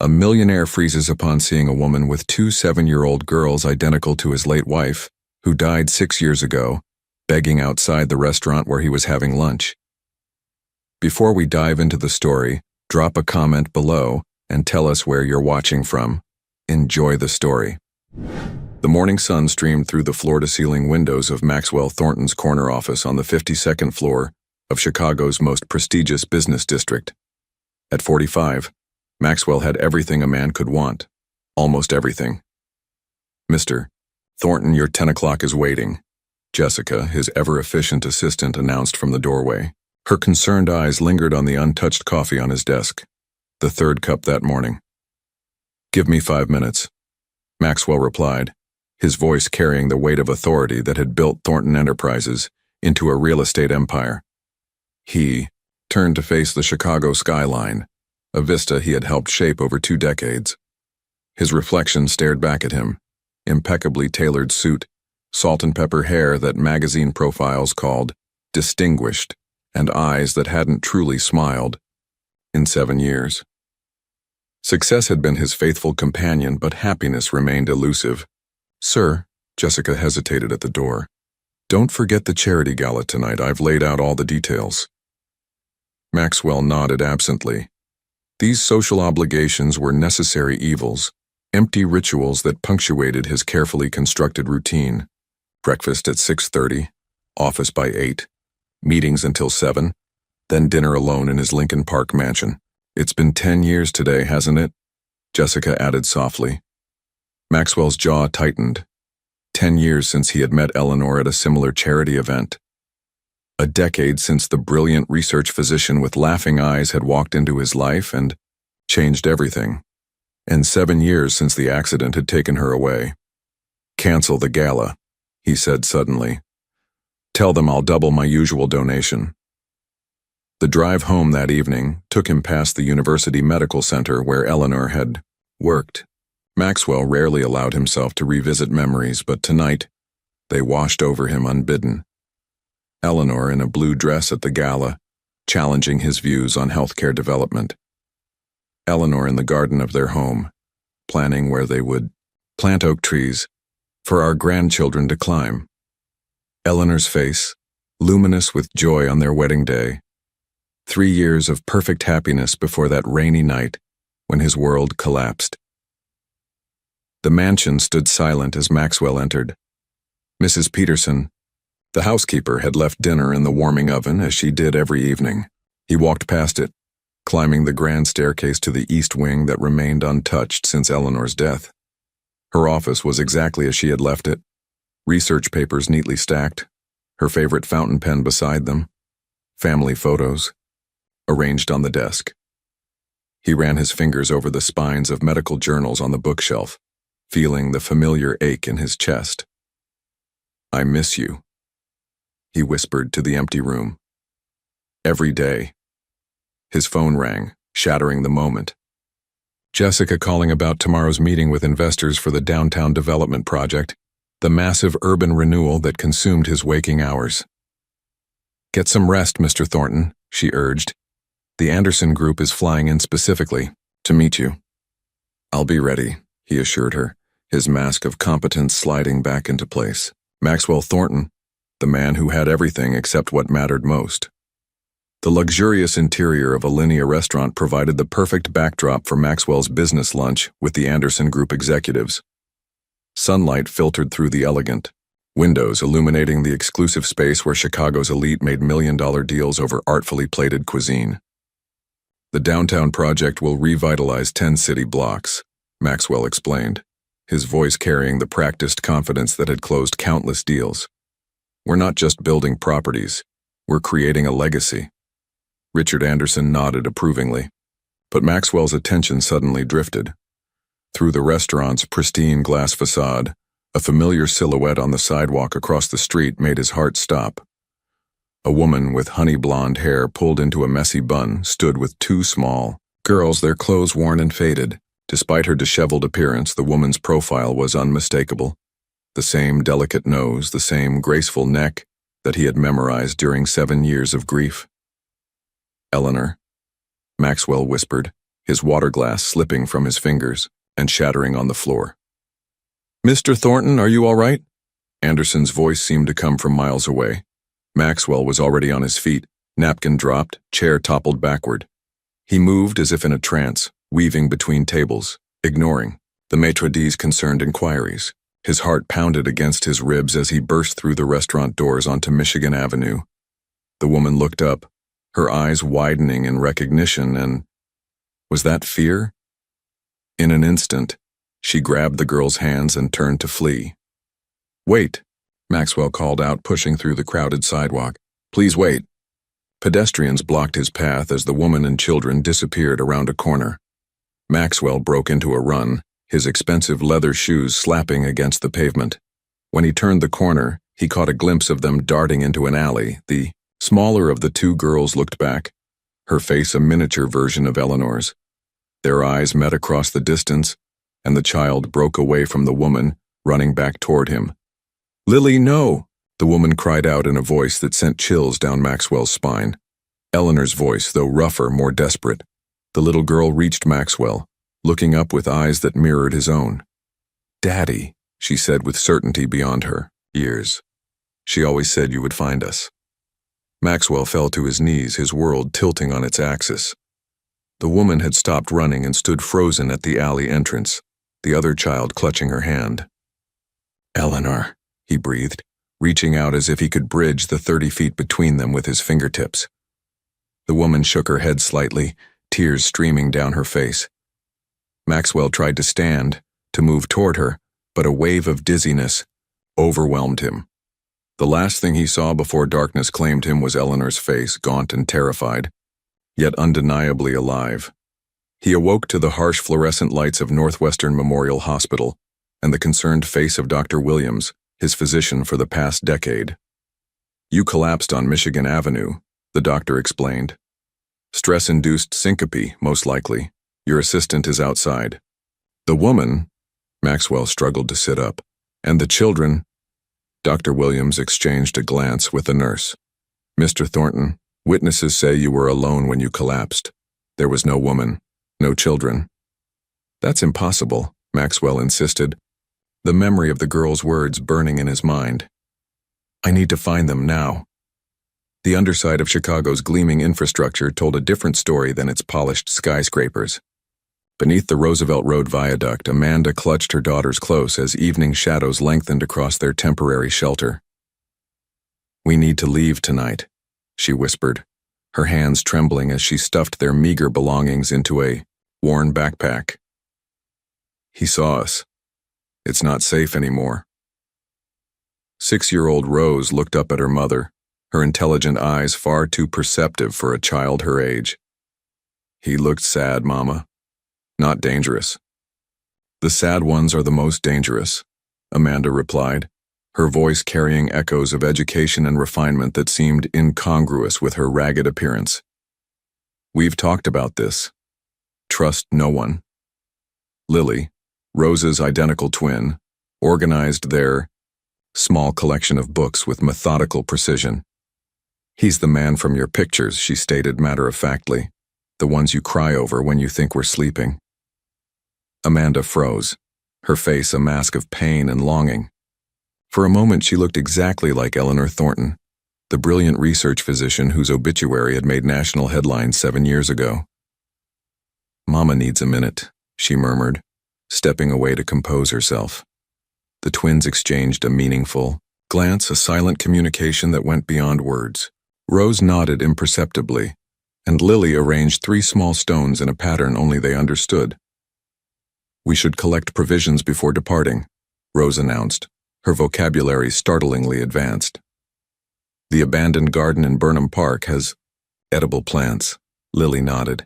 A millionaire freezes upon seeing a woman with two 7-year-old girls identical to his late wife, who died 6 years ago, begging outside the restaurant where he was having lunch. Before we dive into the story, drop a comment below and tell us where you're watching from. Enjoy the story. The morning sun streamed through the floor-to-ceiling windows of Maxwell Thornton's corner office on the 52nd floor of Chicago's most prestigious business district. At 45, Maxwell had everything a man could want. Almost everything. "Mr. Thornton, your 10 o'clock is waiting," Jessica, his ever-efficient assistant, announced from the doorway. Her concerned eyes lingered on the untouched coffee on his desk, the third cup that morning. "Give me 5 minutes," Maxwell replied, his voice carrying the weight of authority that had built Thornton Enterprises into a real estate empire. He turned to face the Chicago skyline, a vista he had helped shape over 2 decades. His reflection stared back at him, impeccably tailored suit, salt and pepper hair that magazine profiles called distinguished, and eyes that hadn't truly smiled in 7 years. Success had been his faithful companion, but happiness remained elusive. "Sir," Jessica hesitated at the door, "don't forget the charity gala tonight. I've laid out all the details." Maxwell nodded absently. These social obligations were necessary evils, empty rituals that punctuated his carefully constructed routine. Breakfast at 6:30, office by 8, meetings until 7, then dinner alone in his Lincoln Park mansion. "It's been 10 years today, hasn't it?" Jessica added softly. Maxwell's jaw tightened. 10 years since he had met Eleanor at a similar charity event. A decade since the brilliant research physician with laughing eyes had walked into his life and changed everything. And 7 years since the accident had taken her away. "Cancel the gala," he said suddenly. "Tell them I'll double my usual donation." The drive home that evening took him past the University Medical Center where Eleanor had worked. Maxwell rarely allowed himself to revisit memories, but tonight they washed over him unbidden. Eleanor in a blue dress at the gala, challenging his views on healthcare development. Eleanor in the garden of their home, planning where they would plant oak trees for our grandchildren to climb. Eleanor's face, luminous with joy on their wedding day. 3 years of perfect happiness before that rainy night when his world collapsed. The mansion stood silent as Maxwell entered. Mrs. Peterson, the housekeeper, had left dinner in the warming oven as she did every evening. He walked past it, climbing the grand staircase to the east wing that remained untouched since Eleanor's death. Her office was exactly as she had left it, research papers neatly stacked, her favorite fountain pen beside them, family photos arranged on the desk. He ran his fingers over the spines of medical journals on the bookshelf, feeling the familiar ache in his chest. "I miss you," he whispered to the empty room. "Every day." His phone rang, shattering the moment. Jessica calling about tomorrow's meeting with investors for the downtown development project, the massive urban renewal that consumed his waking hours. "Get some rest, Mr. Thornton," she urged. "The Anderson Group is flying in specifically to meet you." "I'll be ready," he assured her, his mask of competence sliding back into place. Maxwell Thornton, the man who had everything except what mattered most. The luxurious interior of a Linea restaurant provided the perfect backdrop for Maxwell's business lunch with the Anderson Group executives. Sunlight filtered through the elegant windows, illuminating the exclusive space where Chicago's elite made million-dollar deals over artfully plated cuisine. "The downtown project will revitalize 10 city blocks," Maxwell explained, his voice carrying the practiced confidence that had closed countless deals. "We're not just building properties, we're creating a legacy." Richard Anderson nodded approvingly, but Maxwell's attention suddenly drifted. Through the restaurant's pristine glass facade, a familiar silhouette on the sidewalk across the street made his heart stop. A woman with honey blonde hair pulled into a messy bun stood with 2 small girls, their clothes worn and faded. Despite her disheveled appearance, the woman's profile was unmistakable. The same delicate nose, the same graceful neck that he had memorized during 7 years of grief. "Eleanor," Maxwell whispered, his water glass slipping from his fingers and shattering on the floor. "Mr. Thornton, are you all right?" Anderson's voice seemed to come from miles away. Maxwell was already on his feet, napkin dropped, chair toppled backward. He moved as if in a trance, weaving between tables, ignoring the maitre d's concerned inquiries. His heart pounded against his ribs as he burst through the restaurant doors onto Michigan Avenue. The woman looked up, her eyes widening in recognition, and was that fear? In an instant, she grabbed the girl's hands and turned to flee. "Wait," Maxwell called out, pushing through the crowded sidewalk. "Please wait." Pedestrians blocked his path as the woman and children disappeared around a corner. Maxwell broke into a run, his expensive leather shoes slapping against the pavement. When he turned the corner, he caught a glimpse of them darting into an alley. The smaller of the two girls looked back, her face a miniature version of Eleanor's. Their eyes met across the distance, and the child broke away from the woman, running back toward him. "Lily, no!" the woman cried out in a voice that sent chills down Maxwell's spine. Eleanor's voice, though rougher, more desperate. The little girl reached Maxwell, looking up with eyes that mirrored his own. "Daddy," she said with certainty beyond her years. "She always said you would find us." Maxwell fell to his knees, his world tilting on its axis. The woman had stopped running and stood frozen at the alley entrance, the other child clutching her hand. "Eleanor," he breathed, reaching out as if he could bridge the 30 feet between them with his fingertips. The woman shook her head slightly, tears streaming down her face. Maxwell tried to stand, to move toward her, but a wave of dizziness overwhelmed him. The last thing he saw before darkness claimed him was Eleanor's face, gaunt and terrified, yet undeniably alive. He awoke to the harsh fluorescent lights of Northwestern Memorial Hospital and the concerned face of Dr. Williams, his physician for the past decade. "You collapsed on Michigan Avenue," the doctor explained. "Stress-induced syncope, most likely. Your assistant is outside." "The woman," Maxwell struggled to sit up, "and the children." Dr. Williams exchanged a glance with the nurse. "Mr. Thornton, witnesses say you were alone when you collapsed. There was no woman, no children." "That's impossible," Maxwell insisted, the memory of the girl's words burning in his mind. "I need to find them now." The underside of Chicago's gleaming infrastructure told a different story than its polished skyscrapers. Beneath the Roosevelt Road viaduct, Amanda clutched her daughters close as evening shadows lengthened across their temporary shelter. "We need to leave tonight," she whispered, her hands trembling as she stuffed their meager belongings into a worn backpack. "He saw us. It's not safe anymore." 6-year-old Rose looked up at her mother, her intelligent eyes far too perceptive for a child her age. "He looked sad, Mama. Not dangerous." "The sad ones are the most dangerous," Amanda replied, her voice carrying echoes of education and refinement that seemed incongruous with her ragged appearance. "We've talked about this. Trust no one." Lily, Rose's identical twin, organized their small collection of books with methodical precision. "He's the man from your pictures," she stated matter-of-factly, "the ones you cry over when you think we're sleeping." Amanda froze, her face a mask of pain and longing. For a moment she looked exactly like Eleanor Thornton, the brilliant research physician whose obituary had made national headlines 7 years ago. "Mama needs a minute," she murmured, stepping away to compose herself. The twins exchanged a meaningful glance, a silent communication that went beyond words. Rose nodded imperceptibly, and Lily arranged 3 small stones in a pattern only they understood. "We should collect provisions before departing," Rose announced, her vocabulary startlingly advanced. "The abandoned garden in Burnham Park has edible plants," Lily nodded.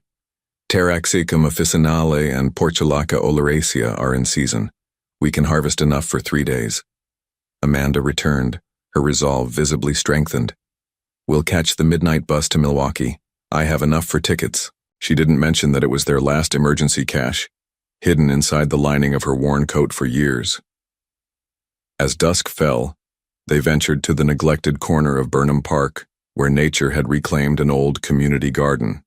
"Taraxacum officinale and Portulaca oleracea are in season. We can harvest enough for 3 days." Amanda returned, her resolve visibly strengthened. "We'll catch the midnight bus to Milwaukee. I have enough for tickets." She didn't mention that it was their last emergency cash, hidden inside the lining of her worn coat for years. As dusk fell, they ventured to the neglected corner of Burnham Park, where nature had reclaimed an old community garden.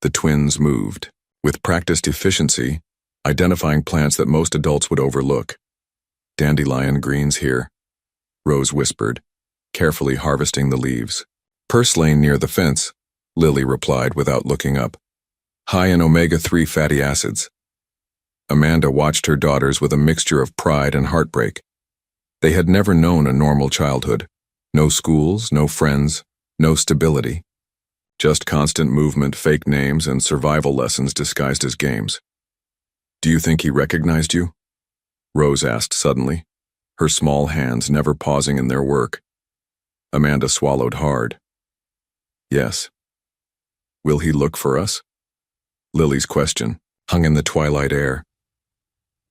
The twins moved, with practiced efficiency, identifying plants that most adults would overlook. Dandelion greens here, Rose whispered, carefully harvesting the leaves. Purslane near the fence, Lily replied without looking up. High in omega-3 fatty acids. Amanda watched her daughters with a mixture of pride and heartbreak. They had never known a normal childhood. No schools, no friends, no stability. Just constant movement, fake names, and survival lessons disguised as games. Do you think he recognized you? Rose asked suddenly, her small hands never pausing in their work. Amanda swallowed hard. Yes. Will he look for us? Lily's question hung in the twilight air.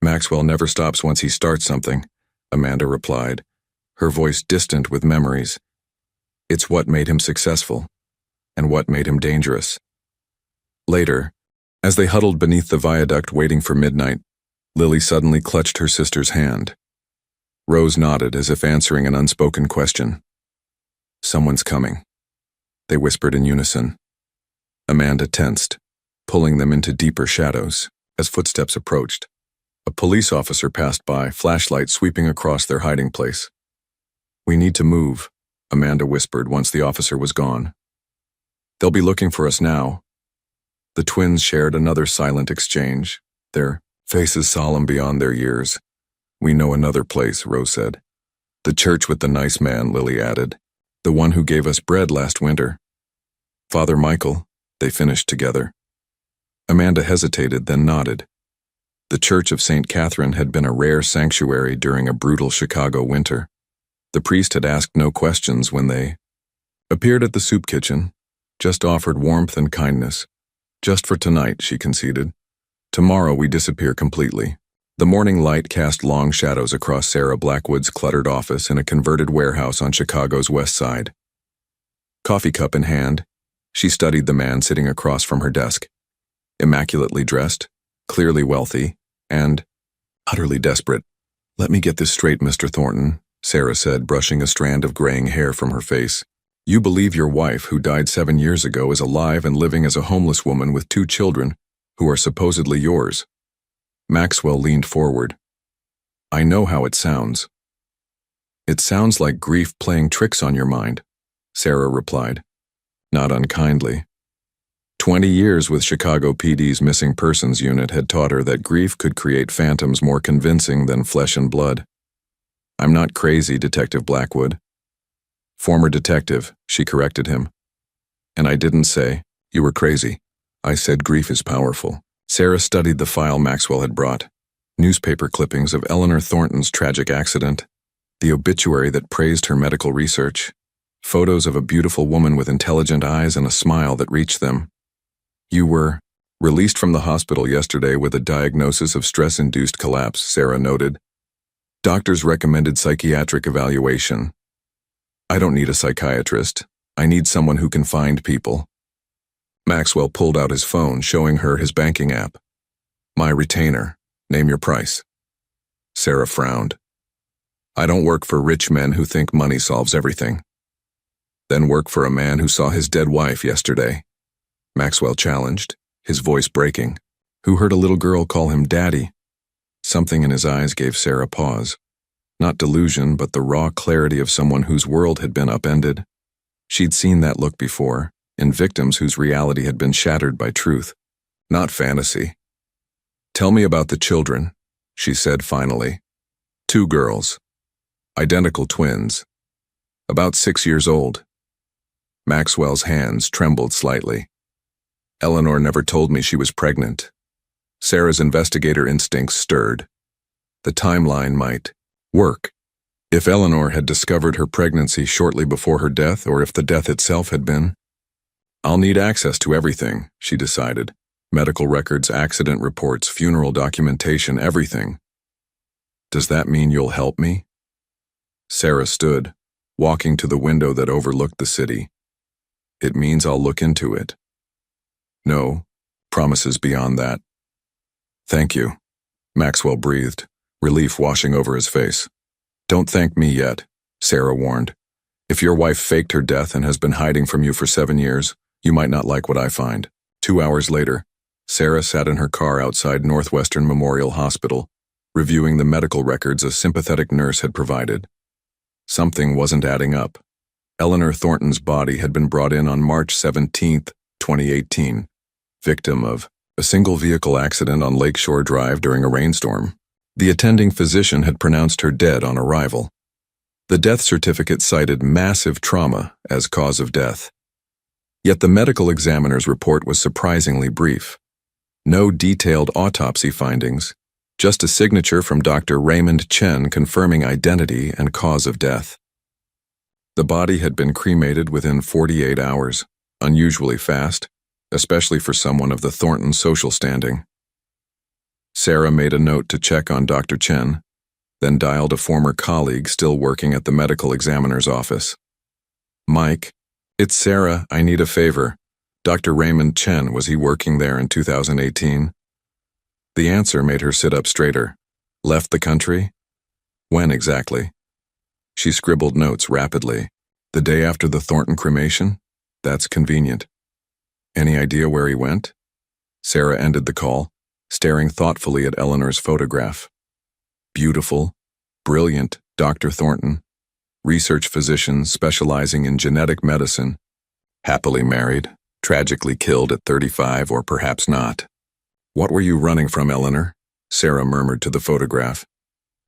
Maxwell never stops once he starts something, Amanda replied, her voice distant with memories. It's what made him successful, and what made him dangerous. Later, as they huddled beneath the viaduct waiting for midnight, Lily suddenly clutched her sister's hand. Rose nodded as if answering an unspoken question. Someone's coming, they whispered in unison. Amanda tensed, pulling them into deeper shadows as footsteps approached. A police officer passed by, flashlight sweeping across their hiding place. We need to move, Amanda whispered once the officer was gone. They'll be looking for us now. The twins shared another silent exchange, their faces solemn beyond their years. We know another place, Rose said. The church with the nice man, Lily added. The one who gave us bread last winter. Father Michael, they finished together. Amanda hesitated, then nodded. The Church of St. Catherine had been a rare sanctuary during a brutal Chicago winter. The priest had asked no questions when they appeared at the soup kitchen, just offered warmth and kindness. Just for tonight, she conceded. Tomorrow we disappear completely. The morning light cast long shadows across Sarah Blackwood's cluttered office in a converted warehouse on Chicago's west side. Coffee cup in hand, she studied the man sitting across from her desk. Immaculately dressed, clearly wealthy, and utterly desperate. Let me get this straight, Mr. Thornton, Sarah said, brushing a strand of graying hair from her face. You believe your wife, who died 7 years ago, is alive and living as a homeless woman with 2 children, who are supposedly yours. Maxwell leaned forward. I know how it sounds. It sounds like grief playing tricks on your mind, Sarah replied, not unkindly. 20 years with Chicago PD's missing persons unit had taught her that grief could create phantoms more convincing than flesh and blood. I'm not crazy, Detective Blackwood. Former detective, she corrected him. And I didn't say, you were crazy. I said grief is powerful. Sarah studied the file Maxwell had brought. Newspaper clippings of Eleanor Thornton's tragic accident, the obituary that praised her medical research, photos of a beautiful woman with intelligent eyes and a smile that reached them. You were released from the hospital yesterday with a diagnosis of stress-induced collapse, Sarah noted. Doctors recommended psychiatric evaluation. I don't need a psychiatrist. I need someone who can find people. Maxwell pulled out his phone, showing her his banking app. My retainer. Name your price. Sarah frowned. I don't work for rich men who think money solves everything. Then work for a man who saw his dead wife yesterday. Maxwell challenged, his voice breaking, who heard a little girl call him Daddy. Something in his eyes gave Sarah pause. Not delusion, but the raw clarity of someone whose world had been upended. She'd seen that look before, in victims whose reality had been shattered by truth, not fantasy. Tell me about the children, she said finally. 2 girls. Identical twins. About 6 years old. Maxwell's hands trembled slightly. Eleanor never told me she was pregnant. Sarah's investigator instincts stirred. The timeline might work. If Eleanor had discovered her pregnancy shortly before her death, or if the death itself had been. I'll need access to everything, she decided. Medical records, accident reports, funeral documentation, everything. Does that mean you'll help me? Sarah stood, walking to the window that overlooked the city. It means I'll look into it. No, promises beyond that. Thank you, Maxwell breathed, relief washing over his face. Don't thank me yet, Sarah warned. If your wife faked her death and has been hiding from you for 7 years, you might not like what I find. 2 hours later, Sarah sat in her car outside Northwestern Memorial Hospital, reviewing the medical records a sympathetic nurse had provided. Something wasn't adding up. Eleanor Thornton's body had been brought in on March 17, 2018, victim of a single-vehicle accident on Lakeshore Drive during a rainstorm. The attending physician had pronounced her dead on arrival. The death certificate cited massive trauma as cause of death. Yet the medical examiner's report was surprisingly brief. No detailed autopsy findings, just a signature from Dr. Raymond Chen confirming identity and cause of death. The body had been cremated within 48 hours, unusually fast, especially for someone of the Thornton social standing. Sarah made a note to check on Dr. Chen, then dialed a former colleague still working at the medical examiner's office. "Mike, it's Sarah, I need a favor. Dr. Raymond Chen, was he working there in 2018? The answer made her sit up straighter. Left the country? When exactly? She scribbled notes rapidly. The day after the Thornton cremation? That's convenient. Any idea where he went? Sarah ended the call, staring thoughtfully at Eleanor's photograph. Beautiful, brilliant Dr. Thornton, research physician specializing in genetic medicine, happily married, tragically killed at 35 or perhaps not. What were you running from, Eleanor? Sarah murmured to the photograph.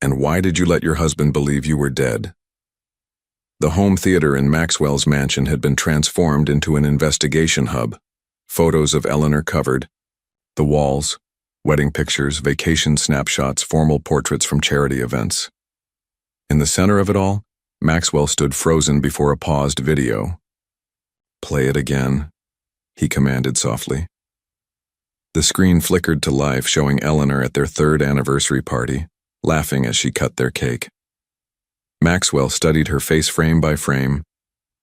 And why did you let your husband believe you were dead? The home theater in Maxwell's mansion had been transformed into an investigation hub. Photos of Eleanor covered the walls, wedding pictures, vacation snapshots, formal portraits from charity events. In the center of it all, Maxwell stood frozen before a paused video. Play it again, he commanded softly. The screen flickered to life, showing Eleanor at their 3rd anniversary party, laughing as she cut their cake. Maxwell studied her face frame by frame,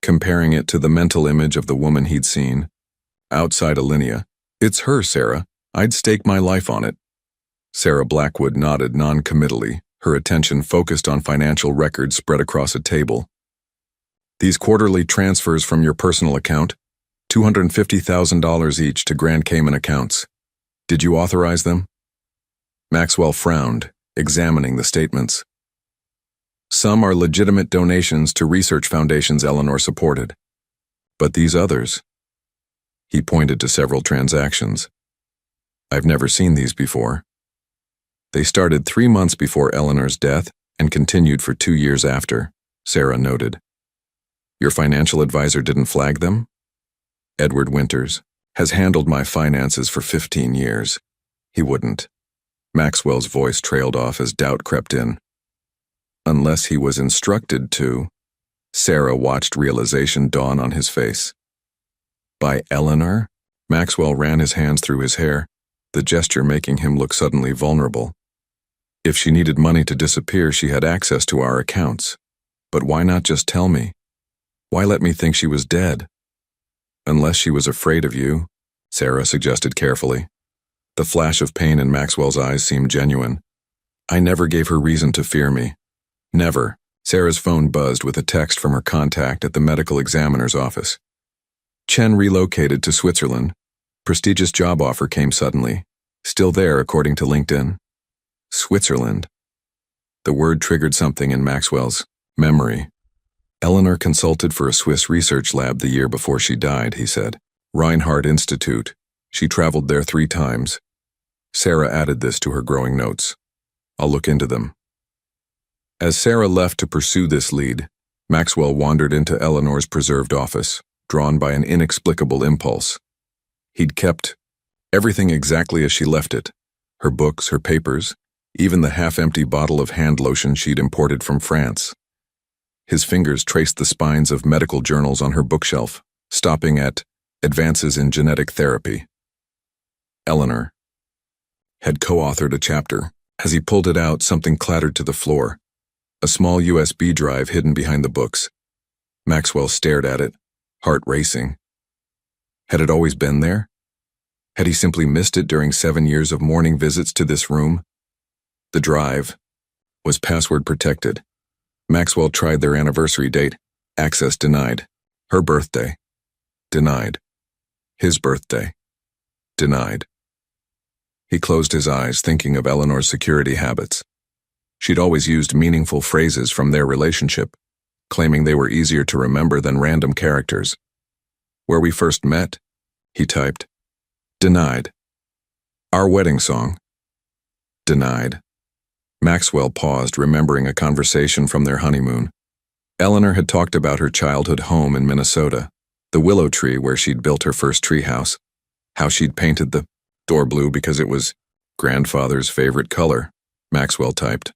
comparing it to the mental image of the woman he'd seen. Outside Alinea, "It's her, Sarah. I'd stake my life on it." Sarah Blackwood nodded non-committally, her attention focused on financial records spread across a table. "These quarterly transfers from your personal account, $250,000 each to Grand Cayman accounts. Did you authorize them?" Maxwell frowned, examining the statements. "Some are legitimate donations to research foundations Eleanor supported. But these others?" He pointed to several transactions. "I've never seen these before." "They started 3 months before Eleanor's death and continued for 2 years after," Sarah noted. "Your financial advisor didn't flag them?" "Edward Winters has handled my finances for 15 years. He wouldn't." Maxwell's voice trailed off as doubt crept in. "Unless he was instructed to." Sarah watched realization dawn on his face. "By Eleanor?" Maxwell ran his hands through his hair, the gesture making him look suddenly vulnerable. "If she needed money to disappear, she had access to our accounts. But why not just tell me? Why let me think she was dead?" "Unless she was afraid of you," Sarah suggested carefully. The flash of pain in Maxwell's eyes seemed genuine. "I never gave her reason to fear me. Never." Sarah's phone buzzed with a text from her contact at the medical examiner's office. Chen relocated to Switzerland. Prestigious job offer came suddenly. Still there, according to LinkedIn. Switzerland. The word triggered something in Maxwell's memory. Eleanor consulted for a Swiss research lab the year before she died, he said. Reinhardt Institute. She traveled there 3 times. Sarah added this to her growing notes. "I'll look into them." As Sarah left to pursue this lead, Maxwell wandered into Eleanor's preserved office, drawn by an inexplicable impulse. He'd kept everything exactly as she left it, her books, her papers, even the half-empty bottle of hand lotion she'd imported from France. His fingers traced the spines of medical journals on her bookshelf, stopping at Advances in Genetic Therapy. Eleanor had co-authored a chapter. As he pulled it out, something clattered to the floor. A small USB drive hidden behind the books. Maxwell stared at it, heart racing. Had it always been there? Had he simply missed it during 7 years of morning visits to this room? The drive was password protected. Maxwell tried their anniversary date. Access denied. Her birthday. Denied. His birthday. Denied. He closed his eyes, thinking of Eleanor's security habits. She'd always used meaningful phrases from their relationship, claiming they were easier to remember than random characters. "Where we first met," he typed. "Denied." "Our wedding song." "Denied." Maxwell paused, remembering a conversation from their honeymoon. Eleanor had talked about her childhood home in Minnesota, the willow tree where she'd built her first treehouse, how she'd painted the door blue because it was grandfather's favorite color, Maxwell typed.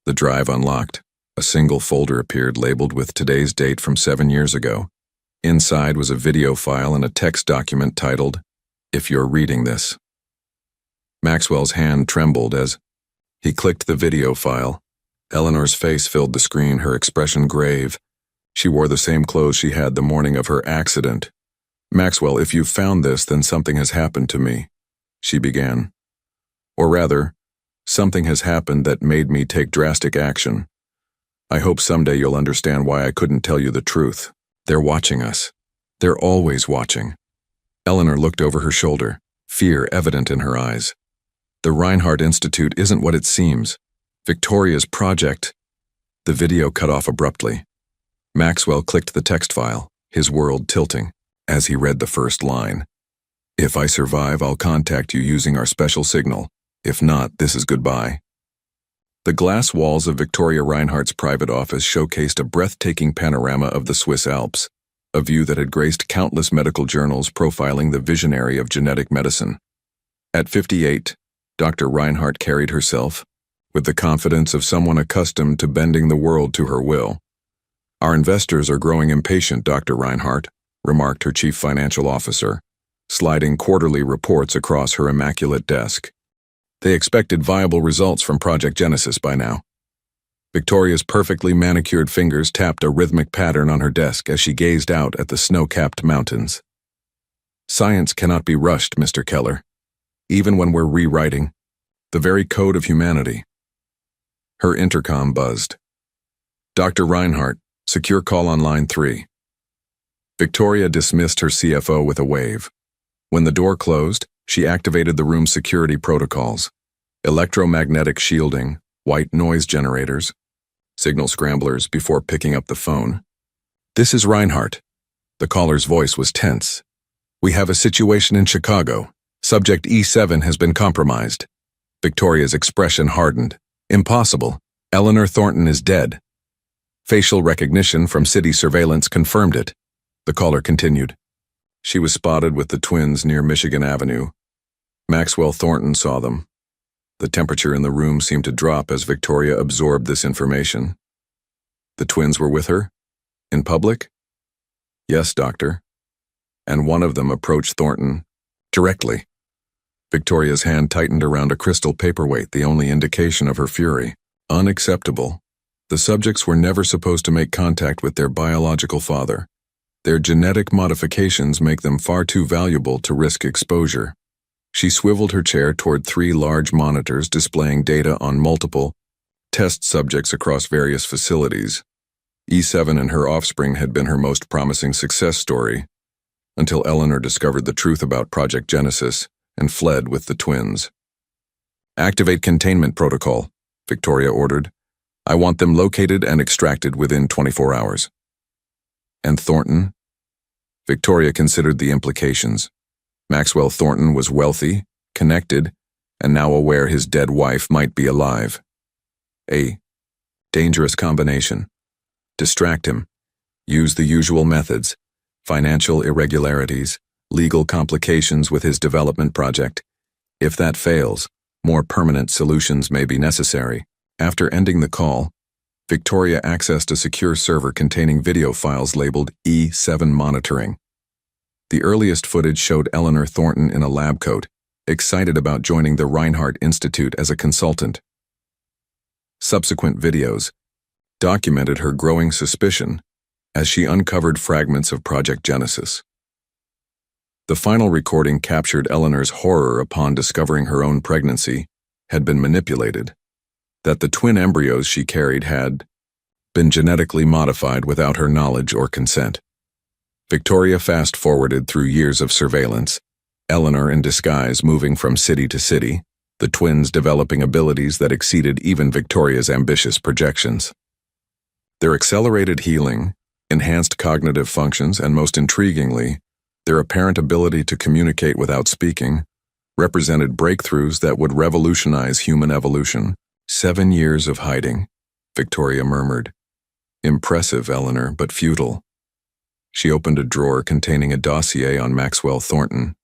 The drive unlocked. A single folder appeared labeled with today's date from 7 years ago. Inside was a video file and a text document titled, "If You're Reading This." Maxwell's hand trembled as he clicked the video file. Eleanor's face filled the screen, her expression grave. She wore the same clothes she had the morning of her accident. "Maxwell, if you've found this, then something has happened to me," she began. "Or rather, something has happened that made me take drastic action. I hope someday you'll understand why I couldn't tell you the truth. They're watching us. They're always watching." Eleanor looked over her shoulder, fear evident in her eyes. "The Reinhardt Institute isn't what it seems. Victoria's project." The video cut off abruptly. Maxwell clicked the text file, his world tilting, as he read the first line. "If I survive, I'll contact you using our special signal. If not, this is goodbye." The glass walls of Victoria Reinhardt's private office showcased a breathtaking panorama of the Swiss Alps, a view that had graced countless medical journals profiling the visionary of genetic medicine. At 58, Dr. Reinhardt carried herself with the confidence of someone accustomed to bending the world to her will. "Our investors are growing impatient, Dr. Reinhardt," remarked her chief financial officer, sliding quarterly reports across her immaculate desk. "They expected viable results from Project Genesis by now." Victoria's perfectly manicured fingers tapped a rhythmic pattern on her desk as she gazed out at the snow-capped mountains. "Science cannot be rushed, Mr. Keller, even when we're rewriting the very code of humanity." Her intercom buzzed. "Dr. Reinhardt, secure call on line 3. Victoria dismissed her CFO with a wave. When the door closed, she activated the room's security protocols: electromagnetic shielding, white noise generators, signal scramblers before picking up the phone. "This is Reinhardt." The caller's voice was tense. "We have a situation in Chicago. Subject E7 has been compromised." Victoria's expression hardened. "Impossible. Eleanor Thornton is dead." Facial recognition from city surveillance confirmed it. The caller continued. "She was spotted with the twins near Michigan Avenue. Maxwell Thornton saw them." The temperature in the room seemed to drop as Victoria absorbed this information. "The twins were with her? In public?" "Yes, doctor. And one of them approached Thornton directly." Victoria's hand tightened around a crystal paperweight, the only indication of her fury. "Unacceptable. The subjects were never supposed to make contact with their biological father. Their genetic modifications make them far too valuable to risk exposure." She swiveled her chair toward 3 large monitors displaying data on multiple test subjects across various facilities. E7 and her offspring had been her most promising success story, until Eleanor discovered the truth about Project Genesis and fled with the twins. "Activate containment protocol," Victoria ordered. "I want them located and extracted within 24 hours. "And Thornton?" Victoria considered the implications. Maxwell Thornton was wealthy, connected, and now aware his dead wife might be alive. A dangerous combination. Distract him. Use the usual methods: financial irregularities, legal complications with his development project. If that fails, more permanent solutions may be necessary. After ending the call, Victoria accessed a secure server containing video files labeled E7 monitoring. The earliest footage showed Eleanor Thornton in a lab coat, excited about joining the Reinhardt Institute as a consultant. Subsequent videos documented her growing suspicion as she uncovered fragments of Project Genesis. The final recording captured Eleanor's horror upon discovering her own pregnancy had been manipulated, that the twin embryos she carried had been genetically modified without her knowledge or consent. Victoria fast-forwarded through years of surveillance, Eleanor in disguise moving from city to city, the twins developing abilities that exceeded even Victoria's ambitious projections. Their accelerated healing, enhanced cognitive functions, and most intriguingly, their apparent ability to communicate without speaking, represented breakthroughs that would revolutionize human evolution. 7 years of hiding, Victoria murmured. Impressive, Eleanor, but futile. She opened a drawer containing a dossier on Maxwell Thornton.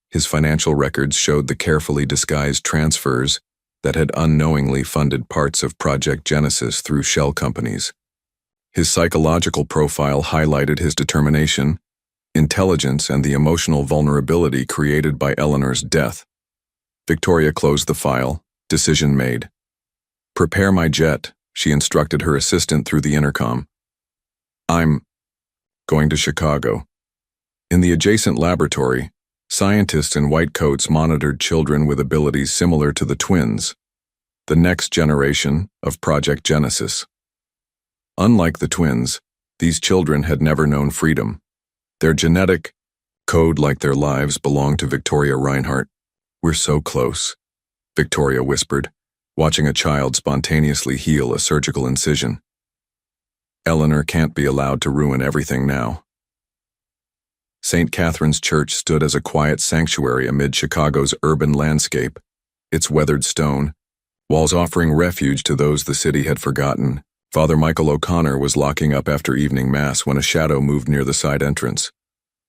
His financial records showed the carefully disguised transfers that had unknowingly funded parts of Project Genesis through shell companies. His psychological profile highlighted his determination, intelligence, and the emotional vulnerability created by Eleanor's death. Victoria closed the file. Decision made. Prepare my jet, she instructed her assistant through the intercom. I'm going to Chicago. In the adjacent laboratory, scientists in white coats monitored children with abilities similar to the twins, the next generation of Project Genesis. Unlike the twins, these children had never known freedom. Their genetic code, like their lives, belonged to Victoria Reinhardt. We're so close, Victoria whispered, watching a child spontaneously heal a surgical incision. Eleanor can't be allowed to ruin everything now. St. Catherine's Church stood as a quiet sanctuary amid Chicago's urban landscape, its weathered stone, walls offering refuge to those the city had forgotten. Father Michael O'Connor was locking up after evening mass when a shadow moved near the side entrance.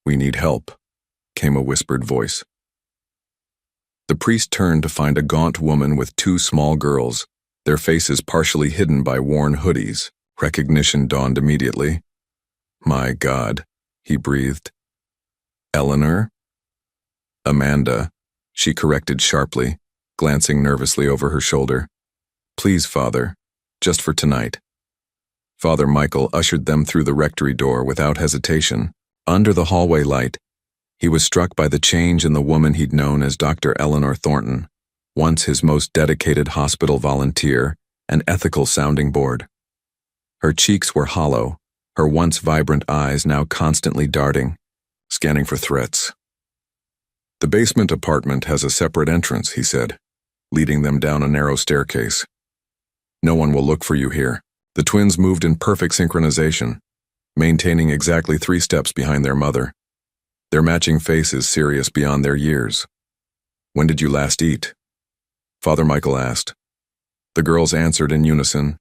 We need help, came a whispered voice. The priest turned to find a gaunt woman with 2 small girls, their faces partially hidden by worn hoodies. Recognition dawned immediately. My God, he breathed. Eleanor? Amanda, she corrected sharply, glancing nervously over her shoulder. Please, Father, just for tonight. Father Michael ushered them through the rectory door without hesitation. Under the hallway light, he was struck by the change in the woman he'd known as Dr. Eleanor Thornton, once his most dedicated hospital volunteer and ethical sounding board. Her cheeks were hollow, her once vibrant eyes now constantly darting, scanning for threats. The basement apartment has a separate entrance, he said, leading them down a narrow staircase. No one will look for you here. The twins moved in perfect synchronization, maintaining exactly 3 steps behind their mother, their matching faces serious beyond their years. When did you last eat? Father Michael asked. The girls answered in unison.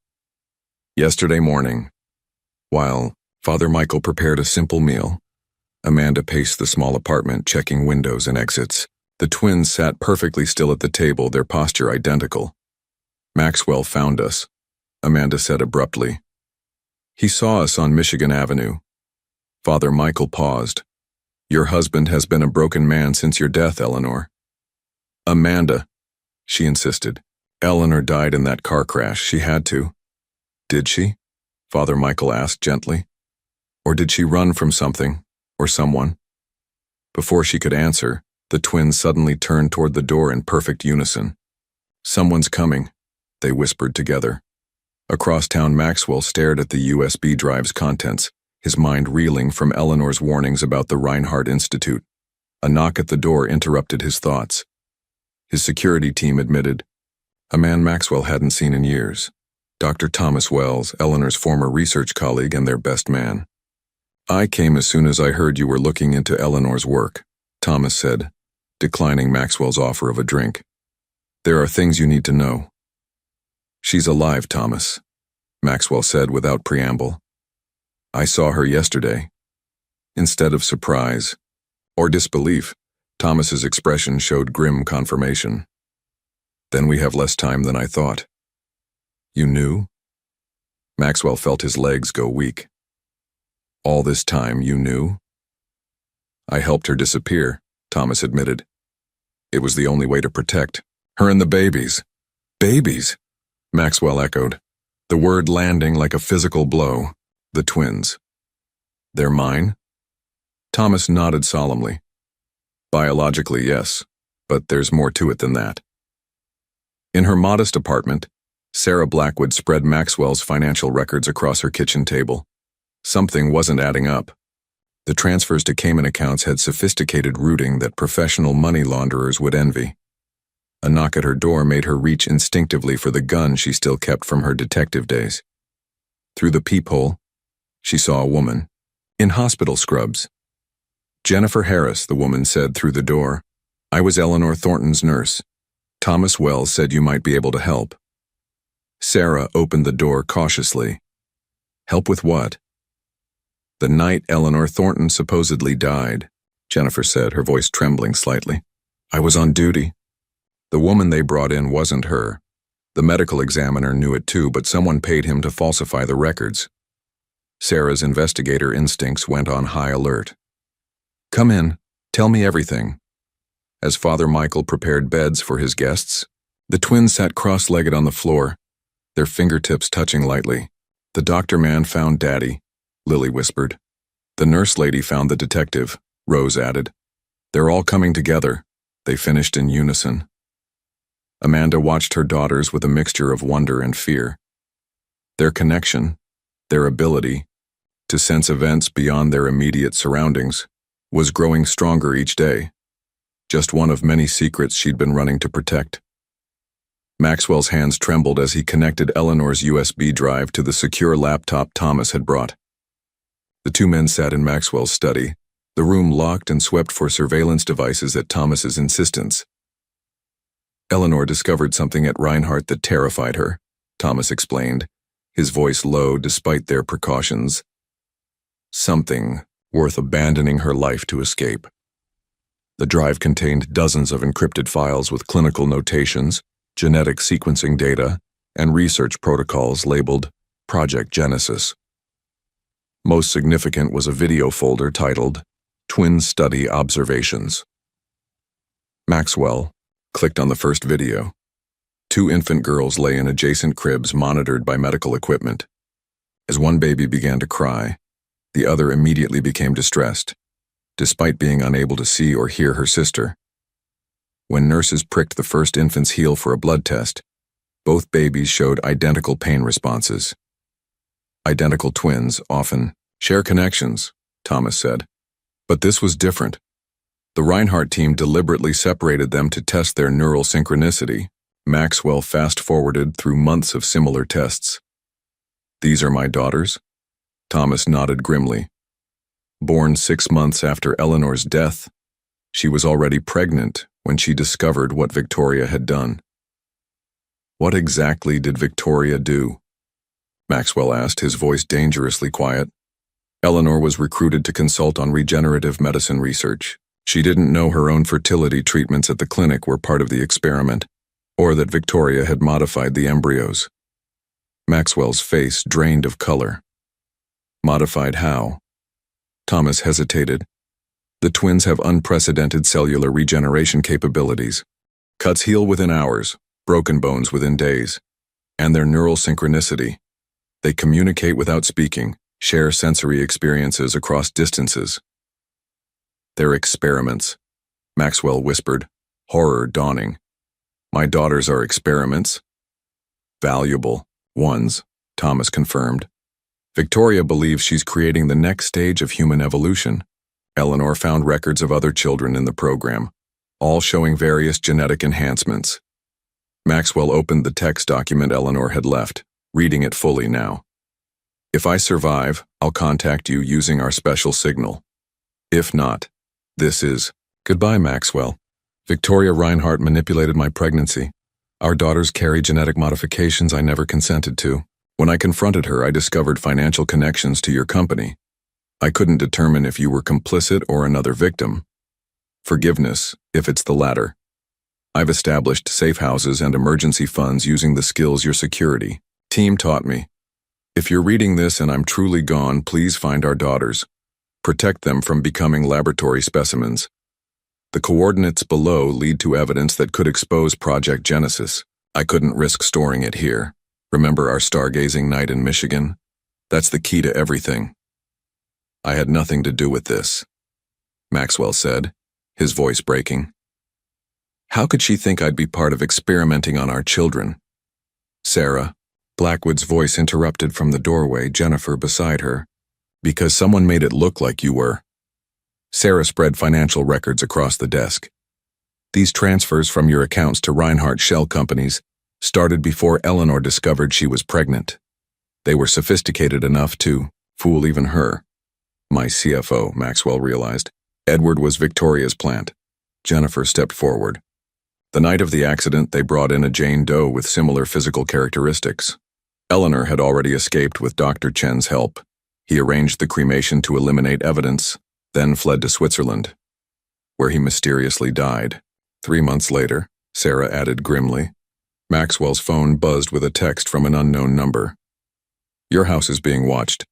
Yesterday morning. While Father Michael prepared a simple meal, Amanda paced the small apartment, checking windows and exits. The twins sat perfectly still at the table, their posture identical. Maxwell found us, Amanda said abruptly. He saw us on Michigan Avenue. Father Michael paused. Your husband has been a broken man since your death, Eleanor. Amanda, she insisted. Eleanor died in that car crash. She had to. Did she? Father Michael asked gently. Or did she run from something, or someone? Before she could answer, the twins suddenly turned toward the door in perfect unison. Someone's coming, they whispered together. Across town, Maxwell stared at the USB drive's contents, his mind reeling from Eleanor's warnings about the Reinhardt Institute. A knock at the door interrupted his thoughts. His security team admitted, a man Maxwell hadn't seen in years. Dr. Thomas Wells, Eleanor's former research colleague and their best man. I came as soon as I heard you were looking into Eleanor's work, Thomas said, declining Maxwell's offer of a drink. There are things you need to know. She's alive, Thomas, Maxwell said without preamble. I saw her yesterday. Instead of surprise or disbelief, Thomas's expression showed grim confirmation. Then we have less time than I thought. You knew? Maxwell felt his legs go weak. All this time you knew? I helped her disappear, Thomas admitted. It was the only way to protect her and the babies. Babies? Maxwell echoed, the word landing like a physical blow. The twins. They're mine? Thomas nodded solemnly. Biologically, yes, but there's more to it than that. In her modest apartment, Sarah Blackwood spread Maxwell's financial records across her kitchen table. Something wasn't adding up. The transfers to Cayman accounts had sophisticated routing that professional money launderers would envy. A knock at her door made her reach instinctively for the gun she still kept from her detective days. Through the peephole, she saw a woman, in hospital scrubs. "Jennifer Harris," the woman said through the door. "I was Eleanor Thornton's nurse. Thomas Wells said you might be able to help." Sarah opened the door cautiously. "Help with what?" "The night Eleanor Thornton supposedly died," Jennifer said, her voice trembling slightly. "I was on duty." The woman they brought in wasn't her. The medical examiner knew it too, but someone paid him to falsify the records. Sarah's investigator instincts went on high alert. "Come in. Tell me everything." As Father Michael prepared beds for his guests, the twins sat cross-legged on the floor, their fingertips touching lightly. "The doctor man found Daddy," Lily whispered. "The nurse lady found the detective," Rose added. "They're all coming together," they finished in unison. Amanda watched her daughters with a mixture of wonder and fear. Their connection, their ability to sense events beyond their immediate surroundings, was growing stronger each day. Just one of many secrets she'd been running to protect. Maxwell's hands trembled as he connected Eleanor's USB drive to the secure laptop Thomas had brought. The two men sat in Maxwell's study, the room locked and swept for surveillance devices at Thomas's insistence. "Eleanor discovered something at Reinhardt that terrified her," Thomas explained, his voice low despite their precautions. "Something worth abandoning her life to escape." The drive contained dozens of encrypted files with clinical notations, genetic sequencing data, and research protocols labeled Project Genesis. Most significant was a video folder titled Twin Study Observations. Maxwell clicked on the first video. Two infant girls lay in adjacent cribs monitored by medical equipment. As one baby began to cry, the other immediately became distressed, despite being unable to see or hear her sister. When nurses pricked the first infant's heel for a blood test, both babies showed identical pain responses. Identical twins often share connections, Thomas said. But this was different. The Reinhardt team deliberately separated them to test their neural synchronicity. Maxwell fast-forwarded through months of similar tests. "These are my daughters?" Thomas nodded grimly. Born 6 months after Eleanor's death, she was already pregnant when she discovered what Victoria had done. "What exactly did Victoria do?" Maxwell asked, his voice dangerously quiet. Eleanor was recruited to consult on regenerative medicine research. She didn't know her own fertility treatments at the clinic were part of the experiment, or that Victoria had modified the embryos. Maxwell's face drained of color. "Modified how?" Thomas hesitated. "The twins have unprecedented cellular regeneration capabilities. Cuts heal within hours, broken bones within days. And their neural synchronicity. They communicate without speaking, share sensory experiences across distances." "They're experiments," Maxwell whispered, horror dawning. "My daughters are experiments?" "Valuable ones," Thomas confirmed. "Victoria believes she's creating the next stage of human evolution." Eleanor found records of other children in the program, all showing various genetic enhancements. Maxwell opened the text document Eleanor had left, reading it fully now. "If I survive, I'll contact you using our special signal. If not, this is goodbye, Maxwell. Victoria Reinhardt manipulated my pregnancy. Our daughters carry genetic modifications I never consented to. When I confronted her, I discovered financial connections to your company. I couldn't determine if you were complicit or another victim. Forgiveness, if it's the latter. I've established safe houses and emergency funds using the skills your security team taught me. If you're reading this and I'm truly gone, please find our daughters. Protect them from becoming laboratory specimens. The coordinates below lead to evidence that could expose Project Genesis. I couldn't risk storing it here. Remember our stargazing night in Michigan? That's the key to everything." "I had nothing to do with this," Maxwell said, his voice breaking. "How could she think I'd be part of experimenting on our children?" "Sarah," Blackwood's voice interrupted from the doorway, Jennifer beside her. "Because someone made it look like you were." Sarah spread financial records across the desk. These transfers from your accounts to Reinhardt Shell Companies started before Eleanor discovered she was pregnant. They were sophisticated enough to fool even her. My CFO, Maxwell realized. Edward was Victoria's plant. Jennifer stepped forward. The night of the accident, they brought in a Jane Doe with similar physical characteristics. Eleanor had already escaped with Dr. Chen's help. He arranged the cremation to eliminate evidence, then fled to Switzerland, where he mysteriously died. 3 months later, Sarah added grimly, Maxwell's phone buzzed with a text from an unknown number. Your house is being watched.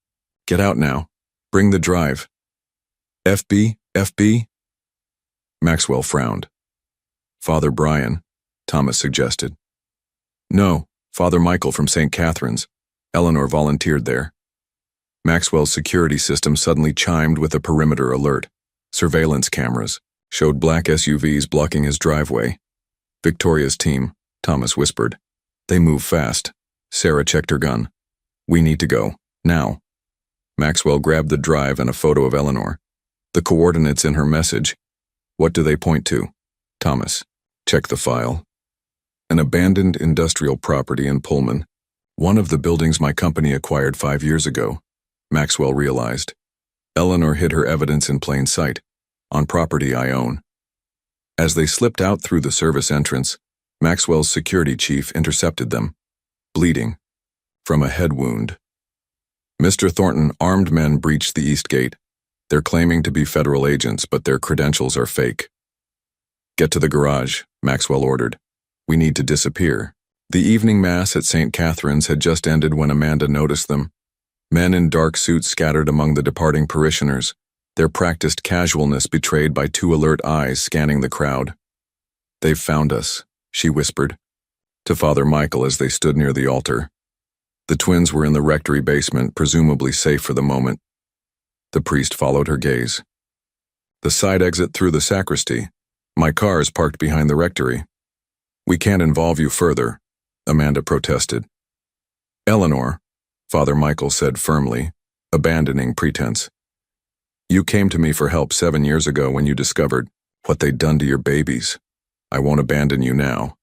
Get out now. Bring the drive. FB? Maxwell frowned. Father Brian, Thomas suggested. No, Father Michael from St. Catherine's. Eleanor volunteered there. Maxwell's security system suddenly chimed with a perimeter alert. Surveillance cameras showed black SUVs blocking his driveway. Victoria's team, Thomas whispered. They move fast. Sarah checked her gun. We need to go, now. Maxwell grabbed the drive and a photo of Eleanor. The coordinates in her message. What do they point to? Thomas. Check the file. An abandoned industrial property in Pullman. One of the buildings my company acquired 5 years ago. Maxwell realized. Eleanor hid her evidence in plain sight, on property I own. As they slipped out through the service entrance, Maxwell's security chief intercepted them, bleeding from a head wound. Mr. Thornton, armed men breached the east gate. They're claiming to be federal agents, but their credentials are fake. Get to the garage, Maxwell ordered. We need to disappear. The evening mass at St. Catherine's had just ended when Amanda noticed them. Men in dark suits scattered among the departing parishioners, their practiced casualness betrayed by 2 alert eyes scanning the crowd. They've found us, she whispered, to Father Michael as they stood near the altar. The twins were in the rectory basement, presumably safe for the moment. The priest followed her gaze. The side exit through the sacristy. My car is parked behind the rectory. We can't involve you further, Amanda protested. Eleanor, Father Michael said firmly, abandoning pretense. You came to me for help 7 years ago when you discovered what they'd done to your babies. I won't abandon you now.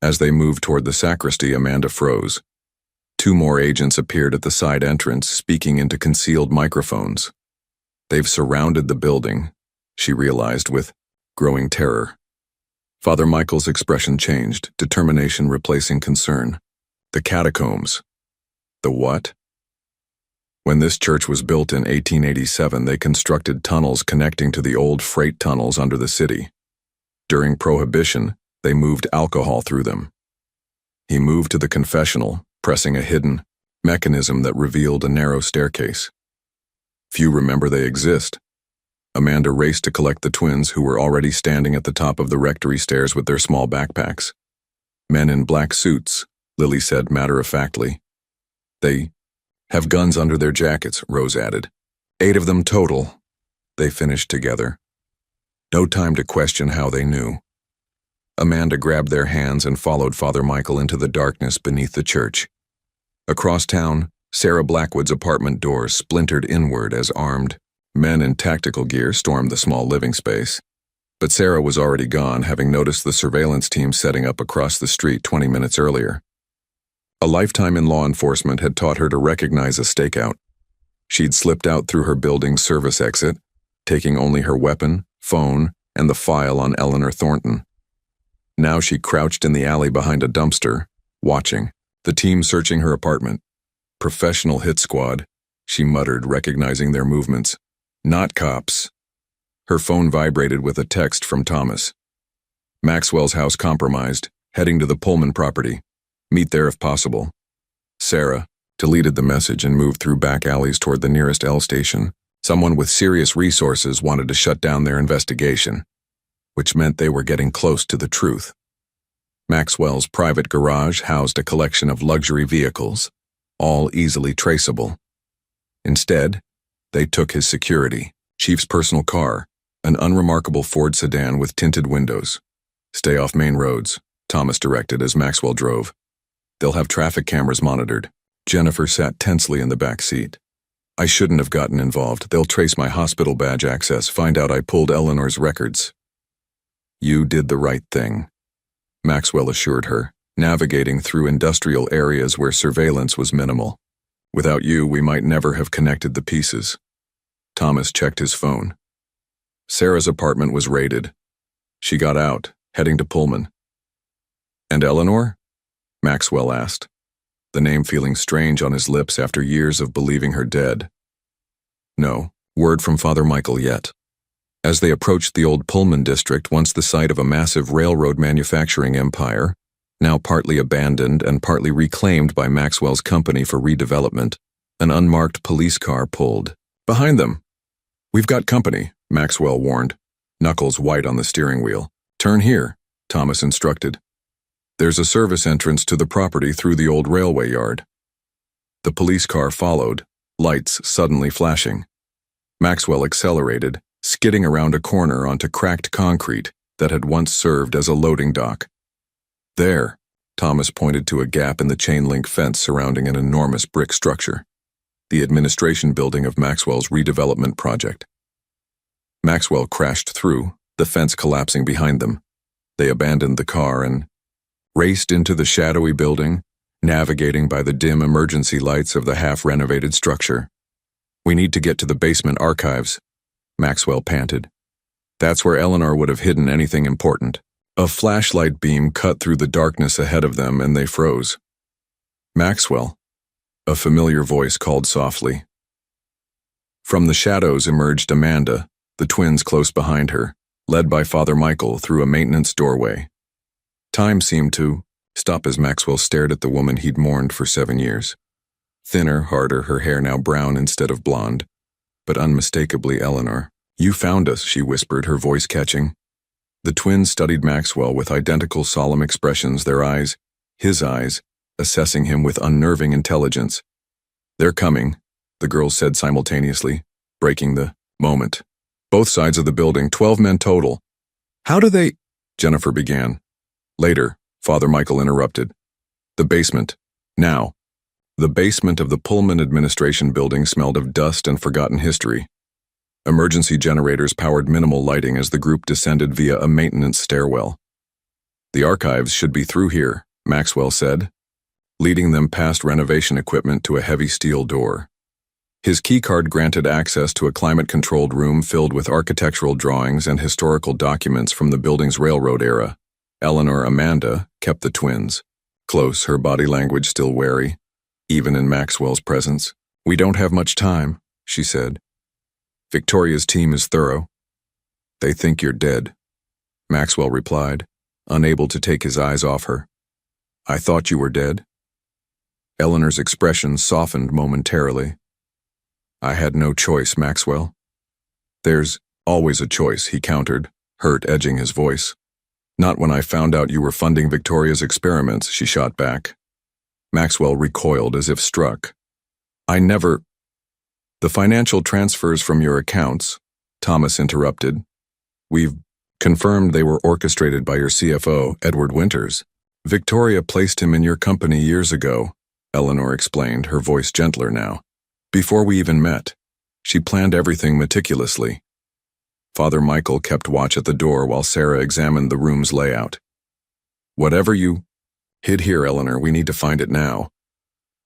As they moved toward the sacristy, Amanda froze. 2 more agents appeared at the side entrance, speaking into concealed microphones. They've surrounded the building, she realized with growing terror. Father Michael's expression changed, determination replacing concern. The catacombs. The what? When this church was built in 1887, they constructed tunnels connecting to the old freight tunnels under the city. During Prohibition, they moved alcohol through them. He moved to the confessional, pressing a hidden mechanism that revealed a narrow staircase. Few remember they exist. Amanda raced to collect the twins who were already standing at the top of the rectory stairs with their small backpacks. Men in black suits, Lily said matter-of-factly. They have guns under their jackets, Rose added. 8 of them total. They finished together. No time to question how they knew. Amanda grabbed their hands and followed Father Michael into the darkness beneath the church. Across town, Sarah Blackwood's apartment doors splintered inward as armed men in tactical gear stormed the small living space. But Sarah was already gone, having noticed the surveillance team setting up across the street 20 minutes earlier. A lifetime in law enforcement had taught her to recognize a stakeout. She'd slipped out through her building's service exit, taking only her weapon, phone, and the file on Eleanor Thornton. Now she crouched in the alley behind a dumpster, watching, the team searching her apartment. Professional hit squad, she muttered, recognizing their movements. Not cops. Her phone vibrated with a text from Thomas. Maxwell's house compromised, heading to the Pullman property. Meet there if possible. Sarah deleted the message and moved through back alleys toward the nearest L station. Someone with serious resources wanted to shut down their investigation, which meant they were getting close to the truth. Maxwell's private garage housed a collection of luxury vehicles, all easily traceable. Instead, they took his security, chief's personal car, an unremarkable Ford sedan with tinted windows. Stay off main roads, Thomas directed as Maxwell drove. They'll have traffic cameras monitored. Jennifer sat tensely in the back seat. I shouldn't have gotten involved. They'll trace my hospital badge access, find out I pulled Eleanor's records. You did the right thing, Maxwell assured her, navigating through industrial areas where surveillance was minimal. Without you, we might never have connected the pieces. Thomas checked his phone. Sarah's apartment was raided. She got out, heading to Pullman. And Eleanor? Maxwell asked, the name feeling strange on his lips after years of believing her dead. No word from Father Michael yet. As they approached the old Pullman district, once the site of a massive railroad manufacturing empire, now partly abandoned and partly reclaimed by Maxwell's company for redevelopment, an unmarked police car pulled. Behind them. We've got company, Maxwell warned, knuckles white on the steering wheel. Turn here, Thomas instructed. There's a service entrance to the property through the old railway yard. The police car followed, lights suddenly flashing. Maxwell accelerated, skidding around a corner onto cracked concrete that had once served as a loading dock. There, Thomas pointed to a gap in the chain-link fence surrounding an enormous brick structure, the administration building of Maxwell's redevelopment project. Maxwell crashed through, the fence collapsing behind them. They abandoned the car and raced into the shadowy building, navigating by the dim emergency lights of the half-renovated structure. We need to get to the basement archives, Maxwell panted. That's where Eleanor would have hidden anything important. A flashlight beam cut through the darkness ahead of them and they froze. Maxwell, a familiar voice called softly. From the shadows emerged Amanda, the twins close behind her, led by Father Michael through a maintenance doorway. Time seemed to stop as Maxwell stared at the woman he'd mourned for 7 years. Thinner, harder, her hair now brown instead of blonde, but unmistakably Eleanor. You found us, she whispered, her voice catching. The twins studied Maxwell with identical solemn expressions, their eyes, his eyes, assessing him with unnerving intelligence. They're coming, the girls said simultaneously, breaking the moment. Both sides of the building, 12 men total. How do they? Jennifer began. Later, Father Michael interrupted. The basement. Now. The basement of the Pullman administration building smelled of dust and forgotten history. Emergency generators powered minimal lighting as the group descended via a maintenance stairwell. The archives should be through here, Maxwell said, leading them past renovation equipment to a heavy steel door. His keycard granted access to a climate-controlled room filled with architectural drawings and historical documents from the building's railroad era. Eleanor Amanda kept the twins, close, her body language still wary, even in Maxwell's presence. We don't have much time, she said. Victoria's team is thorough. They think you're dead, Maxwell replied, unable to take his eyes off her. I thought you were dead. Eleanor's expression softened momentarily. I had no choice, Maxwell. There's always a choice, he countered, hurt edging his voice. Not when I found out you were funding Victoria's experiments, she shot back. Maxwell recoiled as if struck. I never... The financial transfers from your accounts, Thomas interrupted. We've confirmed they were orchestrated by your CFO, Edward Winters. Victoria placed him in your company years ago, Eleanor explained, her voice gentler now. Before we even met, she planned everything meticulously. Father Michael kept watch at the door while Sarah examined the room's layout. Whatever you hid here, Eleanor, we need to find it now.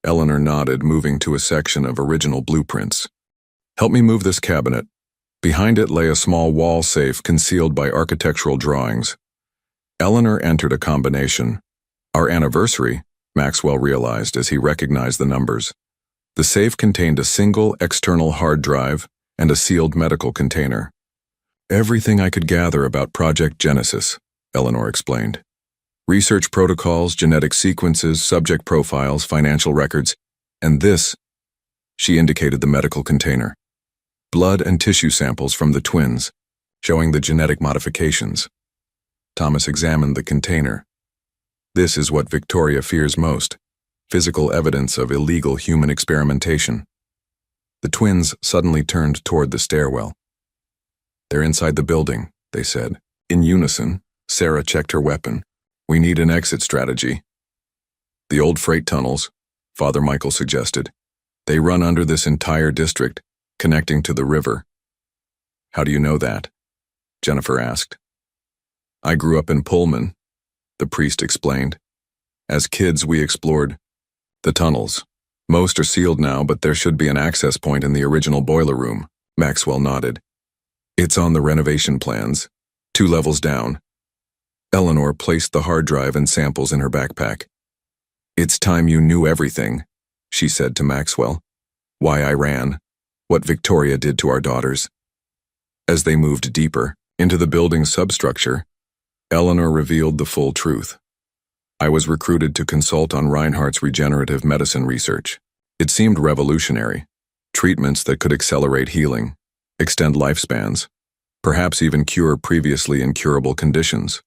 Eleanor nodded, moving to a section of original blueprints. Help me move this cabinet. Behind it lay a small wall safe concealed by architectural drawings. Eleanor entered a combination. Our anniversary, Maxwell realized as he recognized the numbers. The safe contained a single external hard drive and a sealed medical container. Everything I could gather about Project Genesis, Eleanor explained. Research protocols, genetic sequences, subject profiles, financial records, and this, she indicated the medical container. Blood and tissue samples from the twins, showing the genetic modifications. Thomas examined the container. This is what Victoria fears most, physical evidence of illegal human experimentation. The twins suddenly turned toward the stairwell. They're inside the building, they said. In unison, Sarah checked her weapon. We need an exit strategy. The old freight tunnels, Father Michael suggested. They run under this entire district, connecting to the river. How do you know that? Jennifer asked. I grew up in Pullman, the priest explained. As kids, we explored the tunnels. Most are sealed now, but there should be an access point in the original boiler room. Maxwell nodded. It's on the renovation plans, 2 levels down. Eleanor placed the hard drive and samples in her backpack. It's time you knew everything, she said to Maxwell. Why I ran, what Victoria did to our daughters. As they moved deeper into the building's substructure, Eleanor revealed the full truth. I was recruited to consult on Reinhardt's regenerative medicine research. It seemed revolutionary. Treatments that could accelerate healing, extend lifespans, perhaps even cure previously incurable conditions.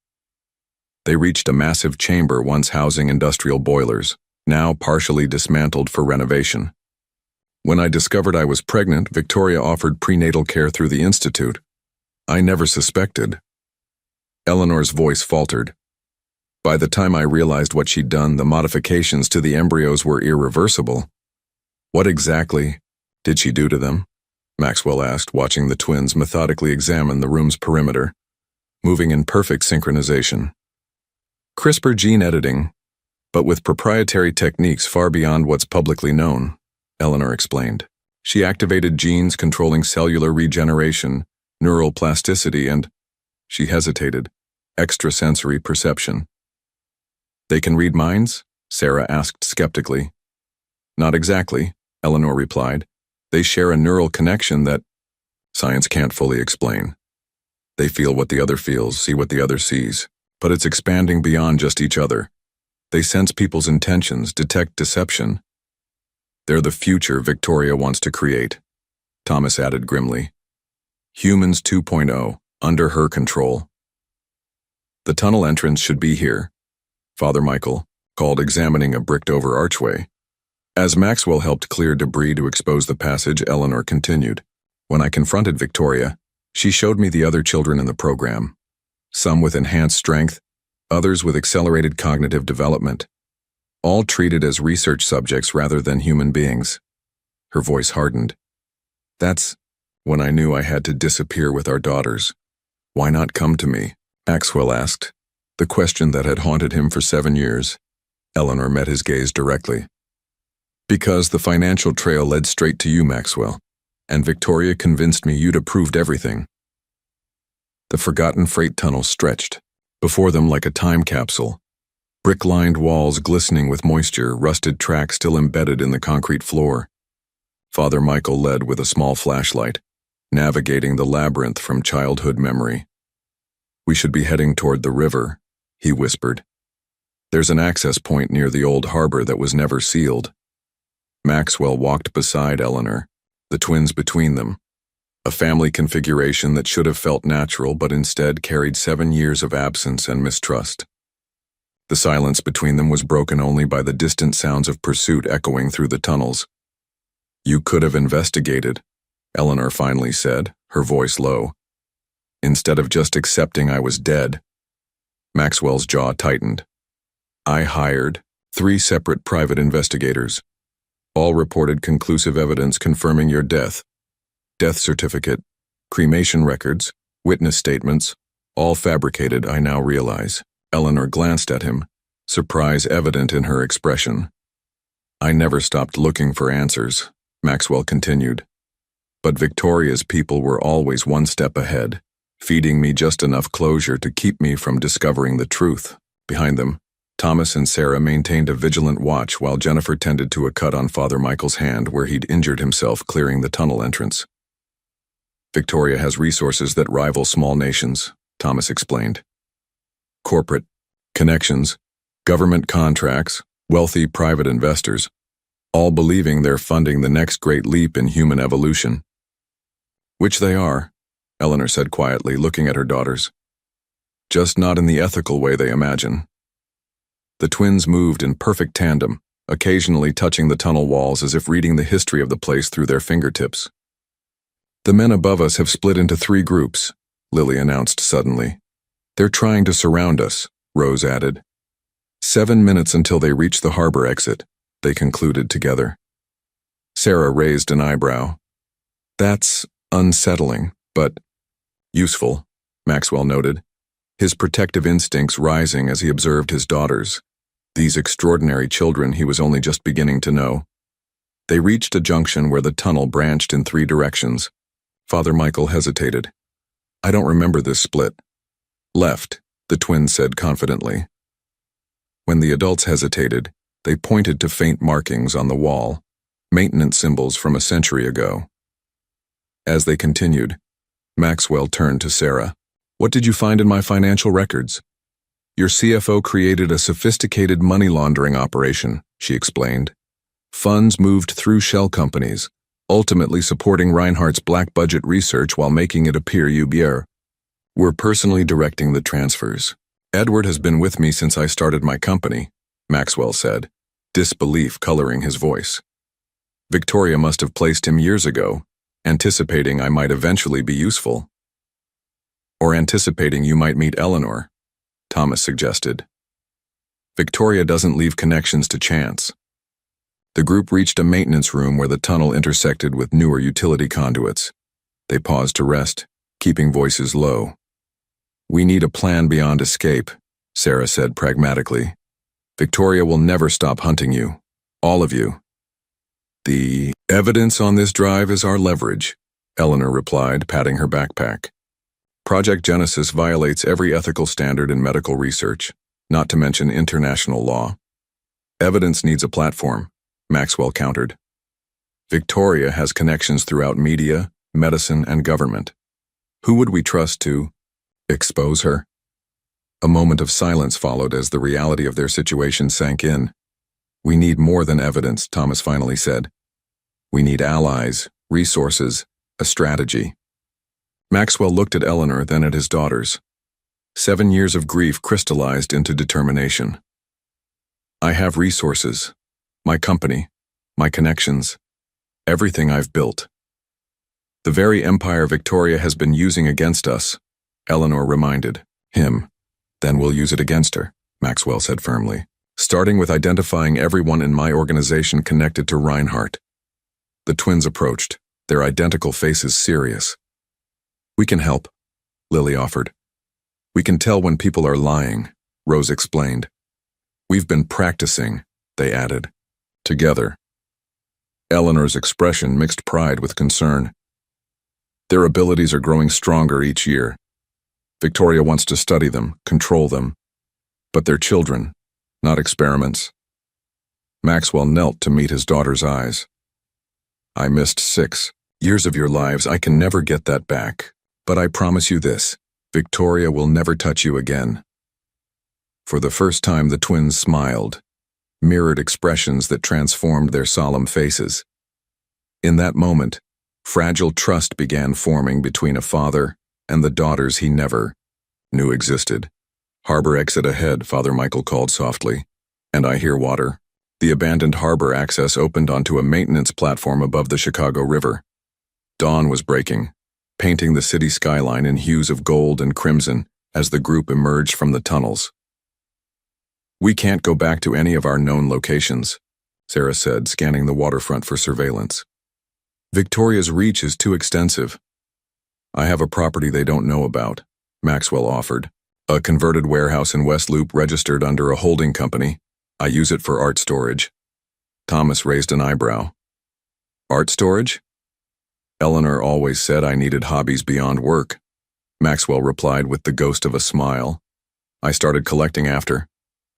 They reached a massive chamber once housing industrial boilers, now partially dismantled for renovation. When I discovered I was pregnant, Victoria offered prenatal care through the institute. I never suspected. Eleanor's voice faltered. By the time I realized what she'd done, the modifications to the embryos were irreversible. What exactly did she do to them? Maxwell asked, watching the twins methodically examine the room's perimeter, moving in perfect synchronization. CRISPR gene editing, but with proprietary techniques far beyond what's publicly known, Eleanor explained. She activated genes controlling cellular regeneration, neural plasticity, and, she hesitated, extrasensory perception. They can read minds? Sarah asked skeptically. Not exactly, Eleanor replied. They share a neural connection that science can't fully explain. They feel what the other feels, see what the other sees, but it's expanding beyond just each other. They sense people's intentions, detect deception. They're the future Victoria wants to create, Thomas added grimly. Humans 2.0, under her control. The tunnel entrance should be here, Father Michael called, examining a bricked-over archway. As Maxwell helped clear debris to expose the passage, Eleanor continued. When I confronted Victoria, she showed me the other children in the program. Some with enhanced strength, others with accelerated cognitive development. All treated as research subjects rather than human beings. Her voice hardened. That's when I knew I had to disappear with our daughters. Why not come to me? Maxwell asked, the question that had haunted him for 7 years. Eleanor met his gaze directly. Because the financial trail led straight to you, Maxwell, and Victoria convinced me you'd approved everything. The forgotten freight tunnel stretched before them like a time capsule. Brick-lined walls glistening with moisture, rusted tracks still embedded in the concrete floor. Father Michael led with a small flashlight, navigating the labyrinth from childhood memory. We should be heading toward the river, he whispered. There's an access point near the old harbor that was never sealed. Maxwell walked beside Eleanor, the twins between them. A family configuration that should have felt natural but instead carried 7 years of absence and mistrust. The silence between them was broken only by the distant sounds of pursuit echoing through the tunnels. You could have investigated, Eleanor finally said, her voice low. Instead of just accepting I was dead. Maxwell's jaw tightened. I hired 3 separate private investigators. All reported conclusive evidence confirming your death. Death certificate, cremation records, witness statements, all fabricated, I now realize. Eleanor glanced at him, surprise evident in her expression. I never stopped looking for answers, Maxwell continued. But Victoria's people were always one step ahead, feeding me just enough closure to keep me from discovering the truth. Behind them, Thomas and Sarah maintained a vigilant watch while Jennifer tended to a cut on Father Michael's hand where he'd injured himself clearing the tunnel entrance. Victoria has resources that rival small nations, Thomas explained. Corporate connections, government contracts, wealthy private investors, all believing they're funding the next great leap in human evolution. Which they are, Eleanor said quietly, looking at her daughters. Just not in the ethical way they imagine. The twins moved in perfect tandem, occasionally touching the tunnel walls as if reading the history of the place through their fingertips. The men above us have split into 3 groups, Lily announced suddenly. They're trying to surround us, Rose added. 7 minutes until they reach the harbor exit, they concluded together. Sarah raised an eyebrow. That's unsettling, but useful, Maxwell noted, his protective instincts rising as he observed his daughters, these extraordinary children he was only just beginning to know. They reached a junction where the tunnel branched in 3 directions. Father Michael hesitated. I don't remember this split. Left, the twins said confidently. When the adults hesitated, they pointed to faint markings on the wall, maintenance symbols from a century ago. As they continued, Maxwell turned to Sarah. What did you find in my financial records? Your CFO created a sophisticated money laundering operation, she explained. Funds moved through shell companies, ultimately supporting Reinhardt's black budget research while making it appear we're personally directing the transfers. Edward has been with me since I started my company, Maxwell said, disbelief coloring his voice. Victoria must have placed him years ago, anticipating I might eventually be useful. Or anticipating you might meet Eleanor, Thomas suggested. Victoria doesn't leave connections to chance. The group reached a maintenance room where the tunnel intersected with newer utility conduits. They paused to rest, keeping voices low. We need a plan beyond escape, Sarah said pragmatically. Victoria will never stop hunting you, all of you. The evidence on this drive is our leverage, Eleanor replied, patting her backpack. Project Genesis violates every ethical standard in medical research, not to mention international law. Evidence needs a platform, Maxwell countered. Victoria has connections throughout media, medicine, and government. Who would we trust to expose her? A moment of silence followed as the reality of their situation sank in. We need more than evidence, Thomas finally said. We need allies, resources, a strategy. Maxwell looked at Eleanor, then at his daughters. 7 years of grief crystallized into determination. I have resources, my company, my connections, everything I've built. The very empire Victoria has been using against us, Eleanor reminded him. Then we'll use it against her, Maxwell said firmly, starting with identifying everyone in my organization connected to Reinhardt. The twins approached, their identical faces serious. We can help, Lily offered. We can tell when people are lying, Rose explained. We've been practicing, they added. Together. Eleanor's expression mixed pride with concern. Their abilities are growing stronger each year. Victoria wants to study them, control them. But they're children, not experiments. Maxwell knelt to meet his daughter's eyes. I missed 6 years of your lives. I can never get that back. But I promise you this, Victoria will never touch you again. For the first time, the twins smiled, mirrored expressions that transformed their solemn faces. In that moment, fragile trust began forming between a father and the daughters he never knew existed. Harbor exit ahead, Father Michael called softly. And I hear water. The abandoned harbor access opened onto a maintenance platform above the Chicago River. Dawn was breaking, painting the city skyline in hues of gold and crimson as the group emerged from the tunnels. We can't go back to any of our known locations, Sarah said, scanning the waterfront for surveillance. Victoria's reach is too extensive. I have a property they don't know about, Maxwell offered. A converted warehouse in West Loop registered under a holding company. I use it for art storage. Thomas raised an eyebrow. Art storage? Eleanor always said I needed hobbies beyond work, Maxwell replied with the ghost of a smile. I started collecting after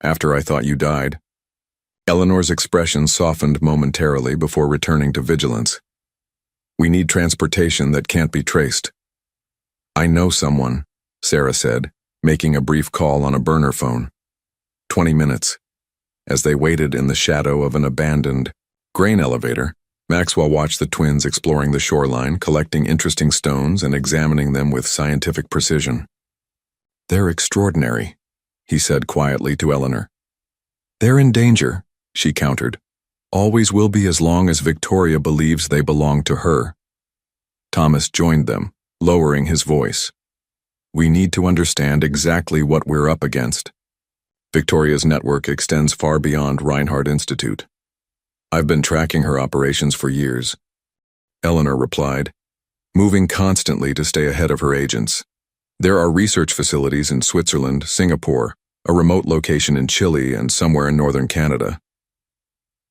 I thought you died. Eleanor's expression softened momentarily before returning to vigilance. We need transportation that can't be traced. I know someone, Sarah said, making a brief call on a burner phone. 20 minutes. As they waited in the shadow of an abandoned grain elevator, Maxwell watched the twins exploring the shoreline, collecting interesting stones and examining them with scientific precision. They're extraordinary, he said quietly to Eleanor. They're in danger, she countered. Always will be as long as Victoria believes they belong to her. Thomas joined them, lowering his voice. We need to understand exactly what we're up against. Victoria's network extends far beyond Reinhardt Institute. I've been tracking her operations for years, Eleanor replied, moving constantly to stay ahead of her agents. There are research facilities in Switzerland, Singapore, a remote location in Chile, and somewhere in northern Canada.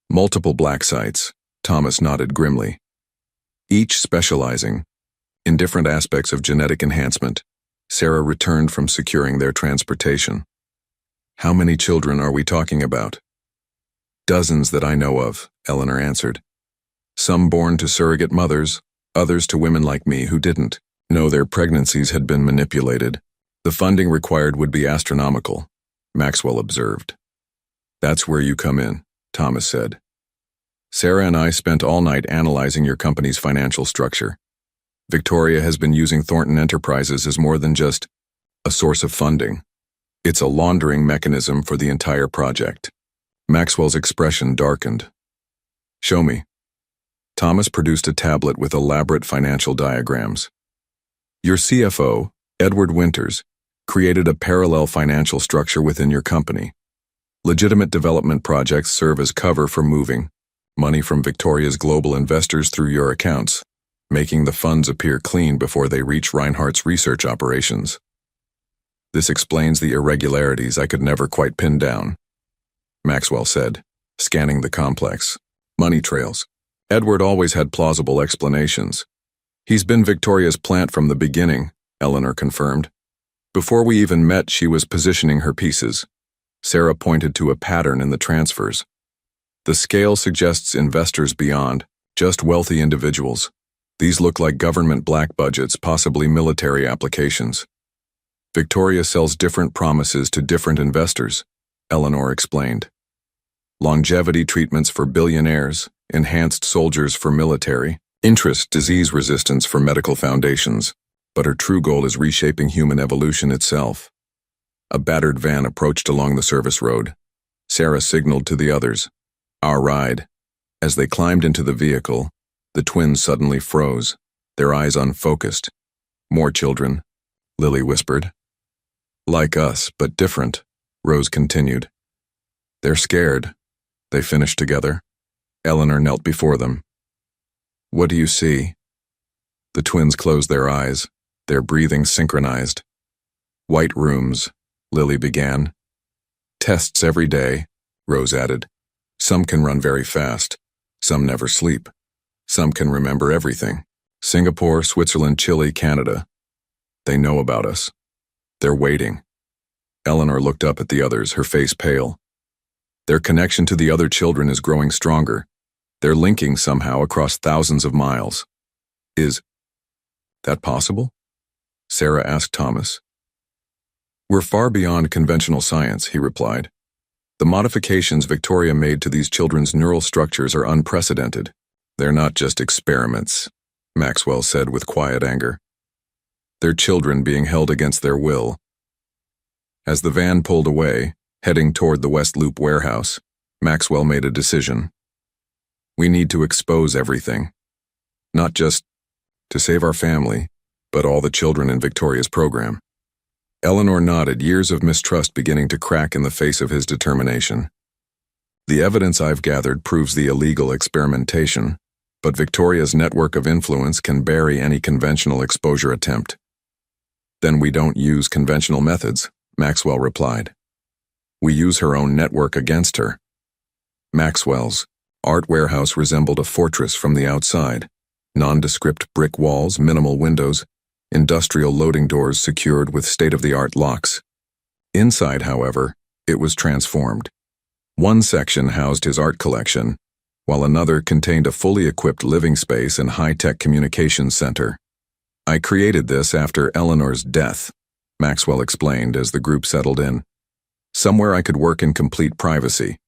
Multiple black sites, Thomas nodded grimly, each specializing in different aspects of genetic enhancement. Sarah returned from securing their transportation. How many children are we talking about? Dozens that I know of, Eleanor answered. Some born to surrogate mothers, others to women like me who didn't know their pregnancies had been manipulated. The funding required would be astronomical, Maxwell observed. That's where you come in, Thomas said. Sarah and I spent all night analyzing your company's financial structure. Victoria has been using Thornton Enterprises as more than just a source of funding. It's a laundering mechanism for the entire project. Maxwell's expression darkened. Show me. Thomas produced a tablet with elaborate financial diagrams. Your CFO, Edward Winters, created a parallel financial structure within your company. Legitimate development projects serve as cover for moving money from Victoria's global investors through your accounts, making the funds appear clean before they reach Reinhardt's research operations. This explains the irregularities I could never quite pin down, Maxwell said, scanning the complex. Money trails. Edward always had plausible explanations. He's been Victoria's plant from the beginning, Eleanor confirmed. Before we even met, she was positioning her pieces. Sarah pointed to a pattern in the transfers. The scale suggests investors beyond just wealthy individuals. These look like government black budgets, possibly military applications. Victoria sells different promises to different investors, Eleanor explained. Longevity treatments for billionaires, enhanced soldiers for military, interest, disease resistance for medical foundations, but her true goal is reshaping human evolution itself. A battered van approached along the service road. Sarah signaled to the others, "Our ride." As they climbed into the vehicle, the twins suddenly froze, their eyes unfocused. More children, Lily whispered. Like us, but different, Rose continued. They're scared. They finished together. Eleanor knelt before them. What do you see? The twins closed their eyes, their breathing synchronized. White rooms, Lily began. Tests every day, Rose added. Some can run very fast. Some never sleep. Some can remember everything. Singapore, Switzerland, Chile, Canada. They know about us. They're waiting. Eleanor looked up at the others, her face pale. Their connection to the other children is growing stronger. They're linking somehow across thousands of miles. Is that possible? Sarah asked Thomas. We're far beyond conventional science, he replied. The modifications Victoria made to these children's neural structures are unprecedented. They're not just experiments, Maxwell said with quiet anger. They're children being held against their will. As the van pulled away, heading toward the West Loop warehouse, Maxwell made a decision. We need to expose everything. Not just to save our family, but all the children in Victoria's program. Eleanor nodded, years of mistrust beginning to crack in the face of his determination. The evidence I've gathered proves the illegal experimentation, but Victoria's network of influence can bury any conventional exposure attempt. Then we don't use conventional methods, Maxwell replied. We use her own network against her. Maxwell's art warehouse resembled a fortress from the outside. Nondescript brick walls, minimal windows, industrial loading doors secured with state-of-the-art locks. Inside, however, it was transformed. One section housed his art collection, while another contained a fully equipped living space and high-tech communications center. I created this after Eleanor's death, Maxwell explained as the group settled in. Somewhere I could work in complete privacy.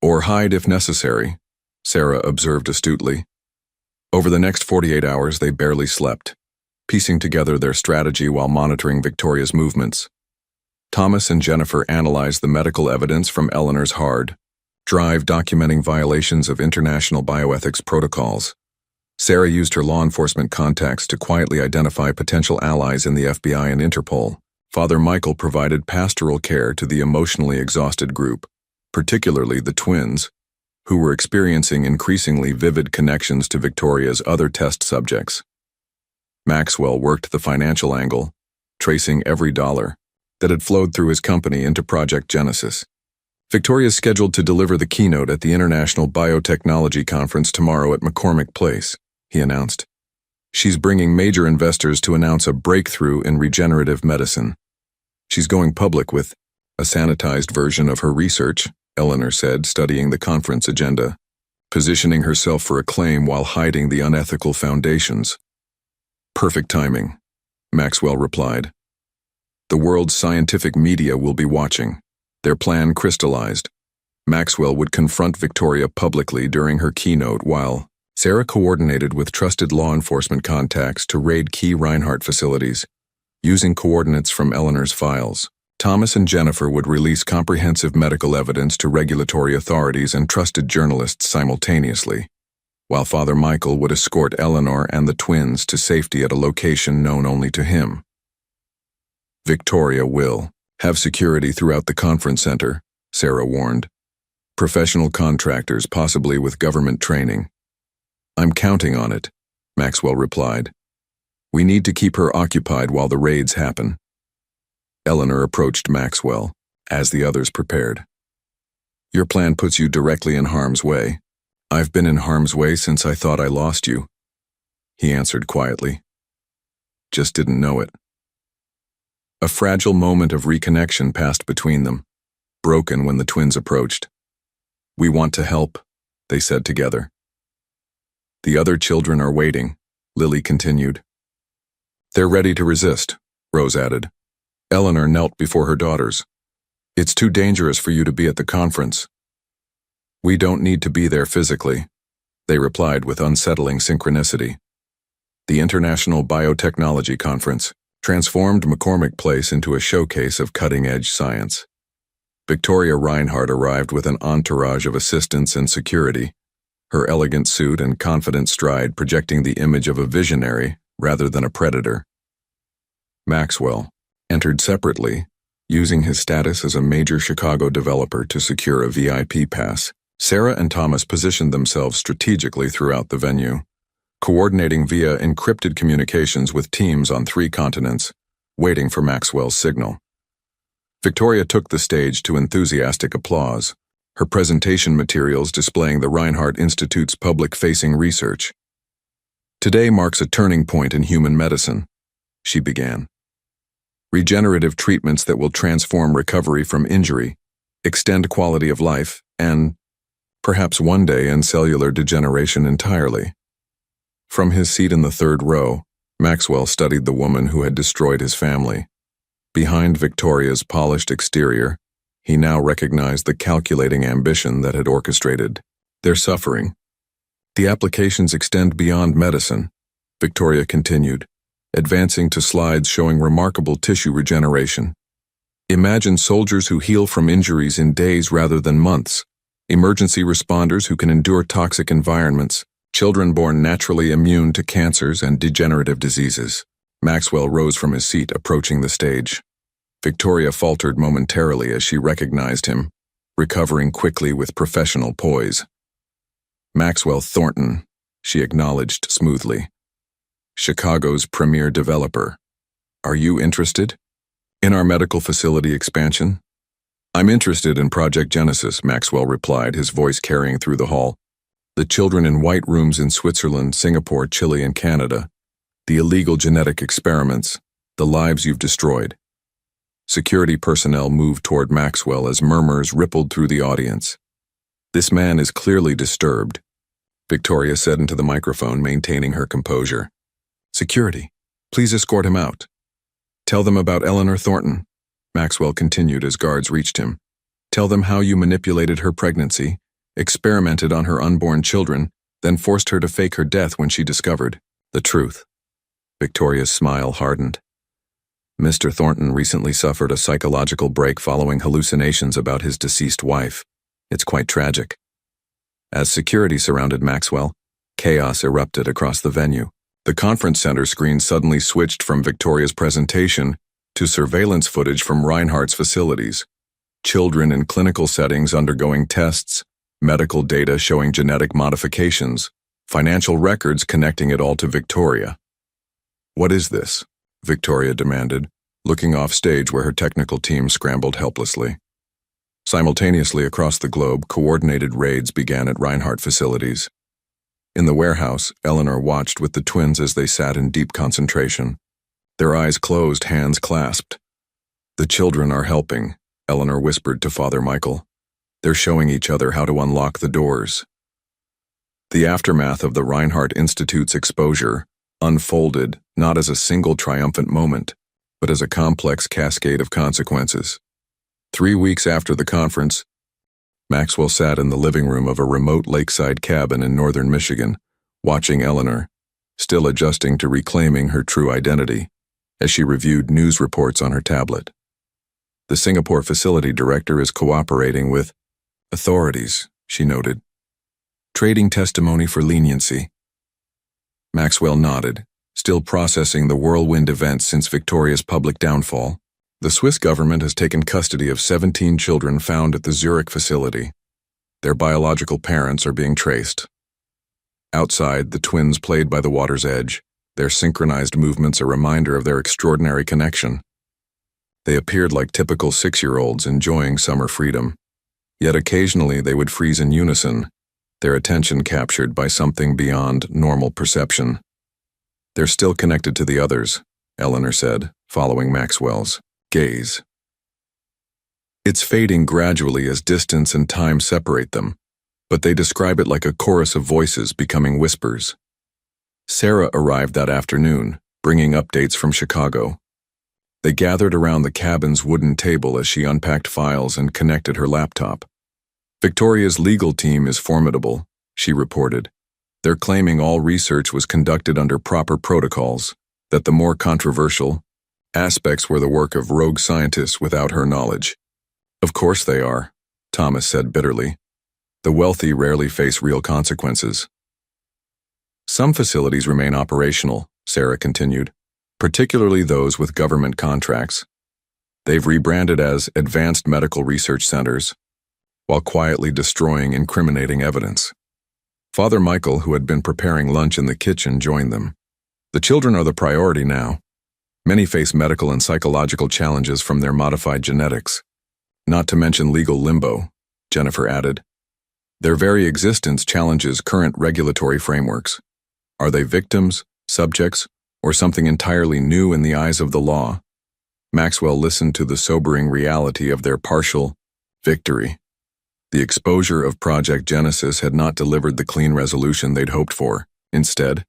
Or hide if necessary, Sarah observed astutely. Over the next 48 hours, they barely slept, piecing together their strategy while monitoring Victoria's movements. Thomas and Jennifer analyzed the medical evidence from Eleanor's hard drive documenting violations of international bioethics protocols. Sarah used her law enforcement contacts to quietly identify potential allies in the FBI and Interpol. Father Michael provided pastoral care to the emotionally exhausted group, particularly the twins, who were experiencing increasingly vivid connections to Victoria's other test subjects. Maxwell worked the financial angle, tracing every dollar that had flowed through his company into Project Genesis. Victoria's scheduled to deliver the keynote at the International Biotechnology Conference tomorrow at McCormick Place, he announced. She's bringing major investors to announce a breakthrough in regenerative medicine. She's going public with a sanitized version of her research, Eleanor said, studying the conference agenda, positioning herself for acclaim while hiding the unethical foundations. Perfect timing, Maxwell replied. The world's scientific media will be watching. Their plan crystallized. Maxwell would confront Victoria publicly during her keynote while Sarah coordinated with trusted law enforcement contacts to raid key Reinhardt facilities. Using coordinates from Eleanor's files, Thomas and Jennifer would release comprehensive medical evidence to regulatory authorities and trusted journalists simultaneously, while Father Michael would escort Eleanor and the twins to safety at a location known only to him. Victoria will have security throughout the conference center, Sarah warned. Professional contractors, possibly with government training. I'm counting on it, Maxwell replied. We need to keep her occupied while the raids happen. Eleanor approached Maxwell, as the others prepared. Your plan puts you directly in harm's way. I've been in harm's way since I thought I lost you, he answered quietly. Just didn't know it. A fragile moment of reconnection passed between them, broken when the twins approached. We want to help, they said together. The other children are waiting, Lily continued. They're ready to resist, Rose added. Eleanor knelt before her daughters. It's too dangerous for you to be at the conference. We don't need to be there physically, they replied with unsettling synchronicity. The International Biotechnology Conference transformed McCormick Place into a showcase of cutting-edge science. Victoria Reinhardt arrived with an entourage of assistants and security, her elegant suit and confident stride projecting the image of a visionary rather than a predator. Maxwell entered separately, using his status as a major Chicago developer to secure a VIP pass. Sarah and Thomas positioned themselves strategically throughout the venue, coordinating via encrypted communications with teams on 3 continents, waiting for Maxwell's signal. Victoria took the stage to enthusiastic applause, her presentation materials displaying the Reinhardt Institute's public-facing research. Today marks a turning point in human medicine, she began. Regenerative treatments that will transform recovery from injury, extend quality of life, and, perhaps one day, end cellular degeneration entirely. From his seat in the 3rd row, Maxwell studied the woman who had destroyed his family. Behind Victoria's polished exterior, he now recognized the calculating ambition that had orchestrated their suffering. The applications extend beyond medicine, Victoria continued, advancing to slides showing remarkable tissue regeneration. Imagine soldiers who heal from injuries in days rather than months, emergency responders who can endure toxic environments, children born naturally immune to cancers and degenerative diseases. Maxwell rose from his seat, approaching the stage. Victoria faltered momentarily as she recognized him, recovering quickly with professional poise. Maxwell Thornton, she acknowledged smoothly. Chicago's premier developer. Are you interested in our medical facility expansion? I'm interested in Project Genesis, Maxwell replied, his voice carrying through the hall. The children in white rooms in Switzerland, Singapore, Chile, and Canada. The illegal genetic experiments. The lives you've destroyed. Security personnel moved toward Maxwell as murmurs rippled through the audience. This man is clearly disturbed, Victoria said into the microphone, maintaining her composure. Security, please escort him out. Tell them about Eleanor Thornton, Maxwell continued as guards reached him. Tell them how you manipulated her pregnancy, experimented on her unborn children, then forced her to fake her death when she discovered the truth. Victoria's smile hardened. Mr. Thornton recently suffered a psychological break following hallucinations about his deceased wife. It's quite tragic. As security surrounded Maxwell, chaos erupted across the venue. The conference center screen suddenly switched from Victoria's presentation to surveillance footage from Reinhardt's facilities. Children in clinical settings undergoing tests, medical data showing genetic modifications, financial records connecting it all to Victoria. "What is this?" Victoria demanded, looking off stage where her technical team scrambled helplessly. Simultaneously across the globe, coordinated raids began at Reinhardt facilities. In the warehouse, Eleanor watched with the twins as they sat in deep concentration. Their eyes closed, hands clasped. "The children are helping," Eleanor whispered to Father Michael. "They're showing each other how to unlock the doors." The aftermath of the Reinhardt Institute's exposure unfolded not as a single triumphant moment, but as a complex cascade of consequences. 3 weeks after the conference, Maxwell sat in the living room of a remote lakeside cabin in northern Michigan, watching Eleanor, still adjusting to reclaiming her true identity, as she reviewed news reports on her tablet. "The Singapore facility director is cooperating with authorities," she noted, "trading testimony for leniency." Maxwell nodded, still processing the whirlwind events since Victoria's public downfall. "The Swiss government has taken custody of 17 children found at the Zurich facility. Their biological parents are being traced." Outside, the twins played by the water's edge, their synchronized movements a reminder of their extraordinary connection. They appeared like typical 6-year-olds enjoying summer freedom, yet occasionally they would freeze in unison, their attention captured by something beyond normal perception. "They're still connected to the others," Eleanor said, following Maxwell's gaze. "It's fading gradually as distance and time separate them, but they describe it like a chorus of voices becoming whispers." Sarah arrived that afternoon, bringing updates from Chicago. They gathered around the cabin's wooden table as she unpacked files and connected her laptop. "Victoria's legal team is formidable," she reported. "They're claiming all research was conducted under proper protocols, that the more controversial aspects were the work of rogue scientists without her knowledge." "Of course they are," Thomas said bitterly. "The wealthy rarely face real consequences." "Some facilities remain operational," Sarah continued, "particularly those with government contracts. They've rebranded as advanced medical research centers, while quietly destroying incriminating evidence." Father Michael, who had been preparing lunch in the kitchen, joined them. "The children are the priority now. Many face medical and psychological challenges from their modified genetics. Not to mention legal limbo," Jennifer added. "Their very existence challenges current regulatory frameworks. Are they victims, subjects, or something entirely new in the eyes of the law?" Maxwell listened to the sobering reality of their partial victory. The exposure of Project Genesis had not delivered the clean resolution they'd hoped for. Instead,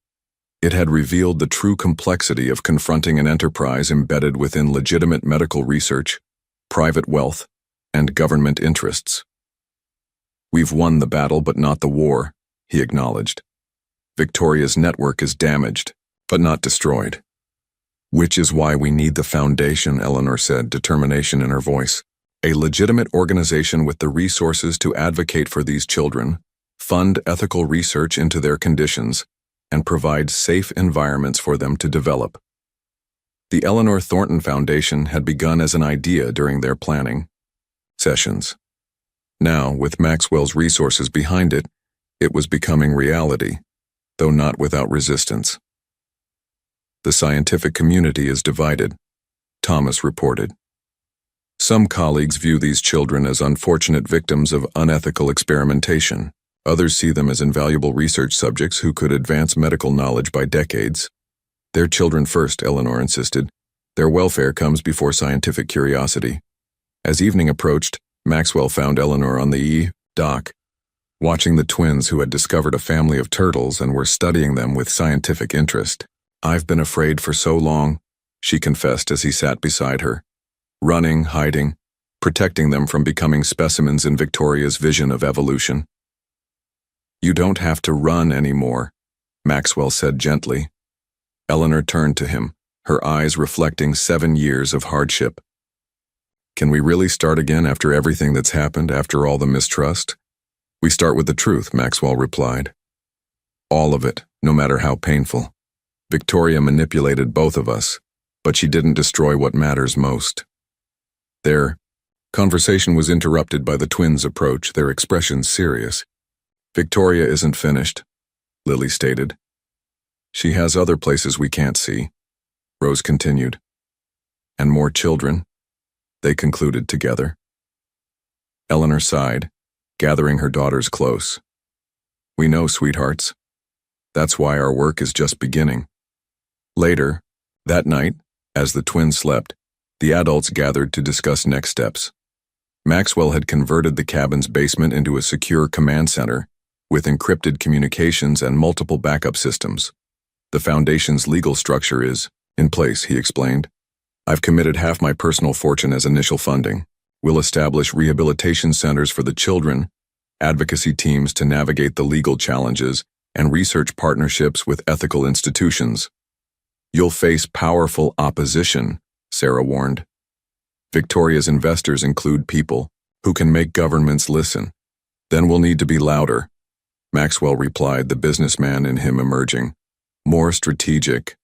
it had revealed the true complexity of confronting an enterprise embedded within legitimate medical research, private wealth, and government interests. "We've won the battle but not the war," he acknowledged. "Victoria's network is damaged, but not destroyed." "Which is why we need the foundation," Eleanor said, determination in her voice. "A legitimate organization with the resources to advocate for these children, fund ethical research into their conditions, and provide safe environments for them to develop." The Eleanor Thornton Foundation had begun as an idea during their planning sessions. Now, with Maxwell's resources behind it, it was becoming reality, though not without resistance. "The scientific community is divided," Thomas reported. "Some colleagues view these children as unfortunate victims of unethical experimentation. Others see them as invaluable research subjects who could advance medical knowledge by decades." "Their children first," Eleanor insisted. "Their welfare comes before scientific curiosity." As evening approached, Maxwell found Eleanor on the dock, watching the twins who had discovered a family of turtles and were studying them with scientific interest. "I've been afraid for so long," she confessed as he sat beside her, running, hiding, protecting them from becoming specimens in Victoria's vision of evolution. "You don't have to run anymore," Maxwell said gently. Eleanor turned to him, her eyes reflecting 7 years of hardship. "Can we really start again after everything that's happened, after all the mistrust?" "We start with the truth," Maxwell replied. "All of it, no matter how painful. Victoria manipulated both of us, but she didn't destroy what matters most. There Conversation was interrupted by the twins' approach, their expressions serious. "Victoria isn't finished," Lily stated. "She has other places we can't see," Rose continued. "And more children," they concluded together. Eleanor sighed, gathering her daughters close. "We know, sweethearts. That's why our work is just beginning." Later, that night, as the twins slept, the adults gathered to discuss next steps. Maxwell had converted the cabin's basement into a secure command center with encrypted communications and multiple backup systems. "The foundation's legal structure is in place," he explained. "I've committed half my personal fortune as initial funding. We'll establish rehabilitation centers for the children, advocacy teams to navigate the legal challenges, and research partnerships with ethical institutions." "You'll face powerful opposition," Sarah warned. "Victoria's investors include people who can make governments listen. Then we'll need to be louder," Maxwell replied, the businessman in him emerging. "More strategic,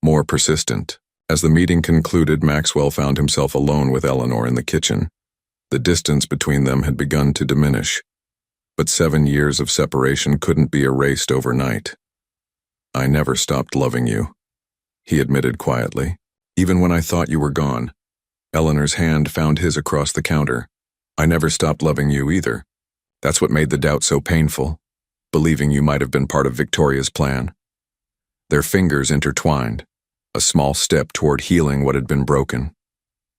more persistent." As the meeting concluded, Maxwell found himself alone with Eleanor in the kitchen. The distance between them had begun to diminish, but 7 years of separation couldn't be erased overnight. "I never stopped loving you," he admitted quietly. "Even when I thought you were gone." Eleanor's hand found his across the counter. "I never stopped loving you either. That's what made the doubt so painful, believing you might have been part of Victoria's plan." Their fingers intertwined, a small step toward healing what had been broken.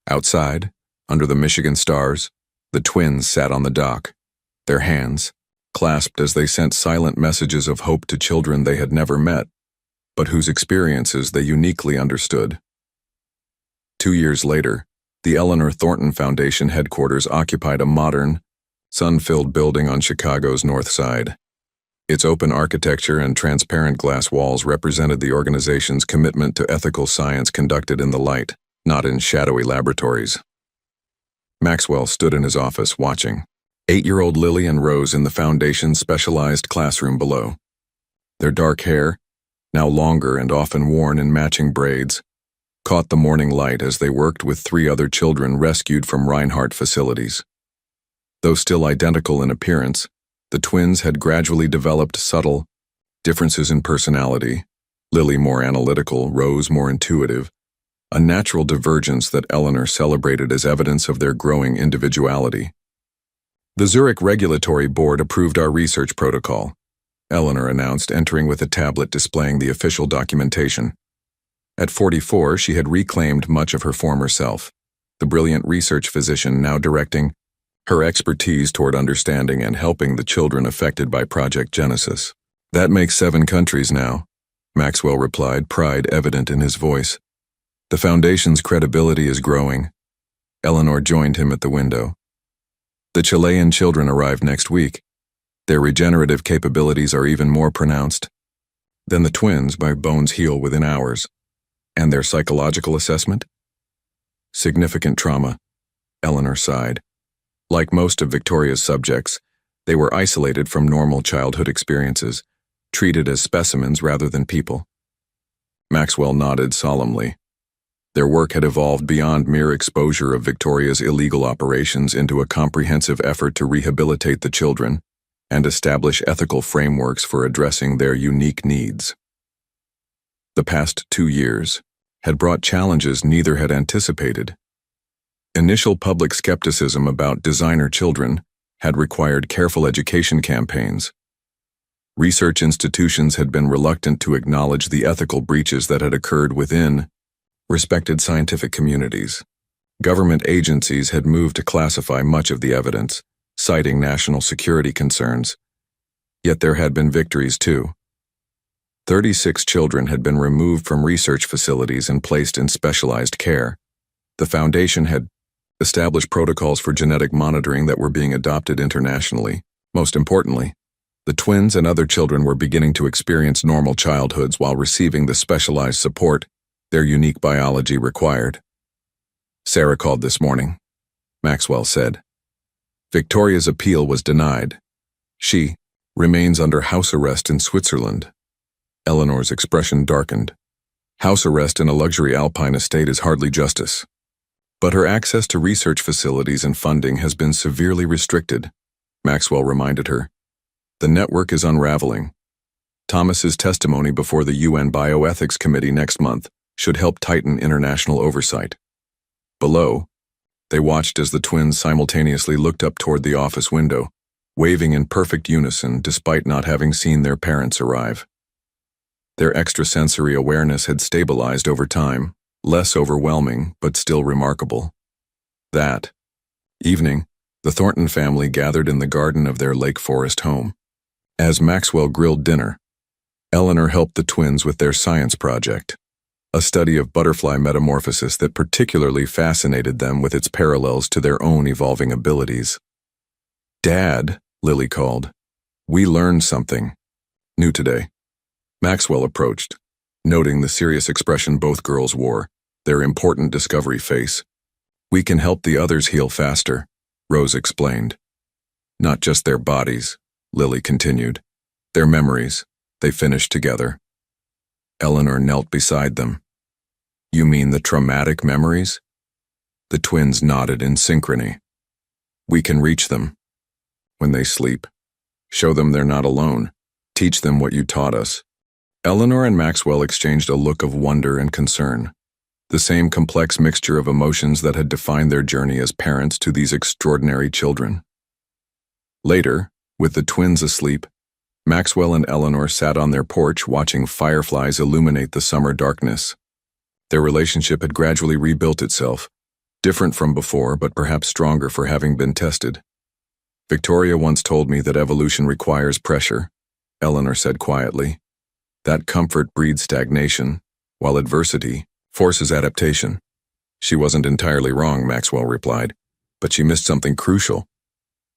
Outside, under the Michigan stars, the twins sat on the dock, their hands clasped as they sent silent messages of hope to children they had never met, but whose experiences they uniquely understood. 2 years later, the Eleanor Thornton Foundation headquarters occupied a modern, sun-filled building on Chicago's North Side. Its open architecture and transparent glass walls represented the organization's commitment to ethical science conducted in the light, not in shadowy laboratories. Maxwell stood in his office watching 8-year-old Lily and Rose in the Foundation's specialized classroom below. Their dark hair, now longer and often worn in matching braids, caught the morning light as they worked with 3 other children rescued from Reinhardt facilities. Though still identical in appearance, the twins had gradually developed subtle differences in personality, Lily more analytical, Rose more intuitive, a natural divergence that Eleanor celebrated as evidence of their growing individuality. "The Zurich Regulatory Board approved our research protocol," Eleanor announced, entering with a tablet displaying the official documentation. At 44, she had reclaimed much of her former self, the brilliant research physician now directing her expertise toward understanding and helping the children affected by Project Genesis. "That makes 7 countries now," Maxwell replied, pride evident in his voice. "The Foundation's credibility is growing." Eleanor joined him at the window. "The Chilean children arrived next week. Their regenerative capabilities are even more pronounced than the twins. My bones heal within hours." "And their psychological assessment?" "Significant trauma," Eleanor sighed. Like most of Victoria's subjects, they were isolated from normal childhood experiences, treated as specimens rather than people. Maxwell nodded solemnly. Their work had evolved beyond mere exposure of Victoria's illegal operations into a comprehensive effort to rehabilitate the children and establish ethical frameworks for addressing their unique needs. The past 2 years had brought challenges neither had anticipated. Initial public skepticism about designer children had required careful education campaigns. Research institutions had been reluctant to acknowledge the ethical breaches that had occurred within respected scientific communities. Government agencies had moved to classify much of the evidence, citing national security concerns. Yet there had been victories too. 36 children had been removed from research facilities and placed in specialized care. The Foundation had established protocols for genetic monitoring that were being adopted internationally. Most importantly, the twins and other children were beginning to experience normal childhoods while receiving the specialized support their unique biology required. "Sarah called this morning," Maxwell said. "Victoria's appeal was denied. She remains under house arrest in Switzerland." Eleanor's expression darkened. "House arrest in a luxury alpine estate is hardly justice." But her access to research facilities and funding has been severely restricted, Maxwell reminded her. The network is unraveling. Thomas's testimony before the UN Bioethics Committee next month should help tighten international oversight. Below, they watched as the twins simultaneously looked up toward the office window, waving in perfect unison despite not having seen their parents arrive. Their extrasensory awareness had stabilized over time, less overwhelming but still remarkable. That evening, the Thornton family gathered in the garden of their Lake Forest home. As Maxwell grilled dinner, Eleanor helped the twins with their science project, a study of butterfly metamorphosis that particularly fascinated them with its parallels to their own evolving abilities. "Dad," Lily called, "we learned something new today." Maxwell approached, noting the serious expression both girls wore, their important discovery face. "We can help the others heal faster," Rose explained. "Not just their bodies," Lily continued. "Their memories. They finished together." Eleanor knelt beside them. "You mean the traumatic memories?" The twins nodded in synchrony. "We can reach them. When they sleep. Show them they're not alone. Teach them what you taught us." Eleanor and Maxwell exchanged a look of wonder and concern, the same complex mixture of emotions that had defined their journey as parents to these extraordinary children. Later, with the twins asleep, Maxwell and Eleanor sat on their porch watching fireflies illuminate the summer darkness. Their relationship had gradually rebuilt itself, different from before but perhaps stronger for having been tested. "Victoria once told me that evolution requires pressure," Eleanor said quietly. "That comfort breeds stagnation, while adversity forces adaptation." "She wasn't entirely wrong," Maxwell replied, "but she missed something crucial."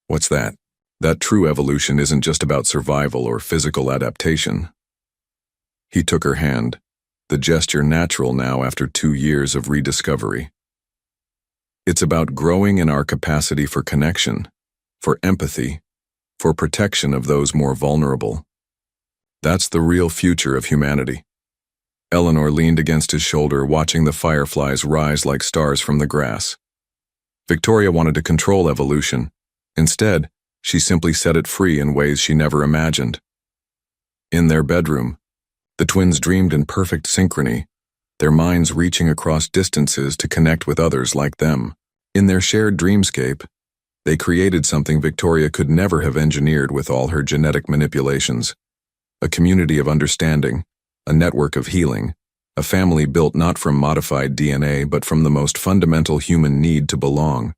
"What's that?" "That true evolution isn't just about survival or physical adaptation." He took her hand, the gesture natural now after 2 years of rediscovery. "It's about growing in our capacity for connection, for empathy, for protection of those more vulnerable. That's the real future of humanity." Eleanor leaned against his shoulder, watching the fireflies rise like stars from the grass. Victoria wanted to control evolution. Instead, she simply set it free in ways she never imagined. In their bedroom, the twins dreamed in perfect synchrony, their minds reaching across distances to connect with others like them. In their shared dreamscape, they created something Victoria could never have engineered with all her genetic manipulations. A community of understanding, a network of healing, a family built not from modified DNA but from the most fundamental human need to belong.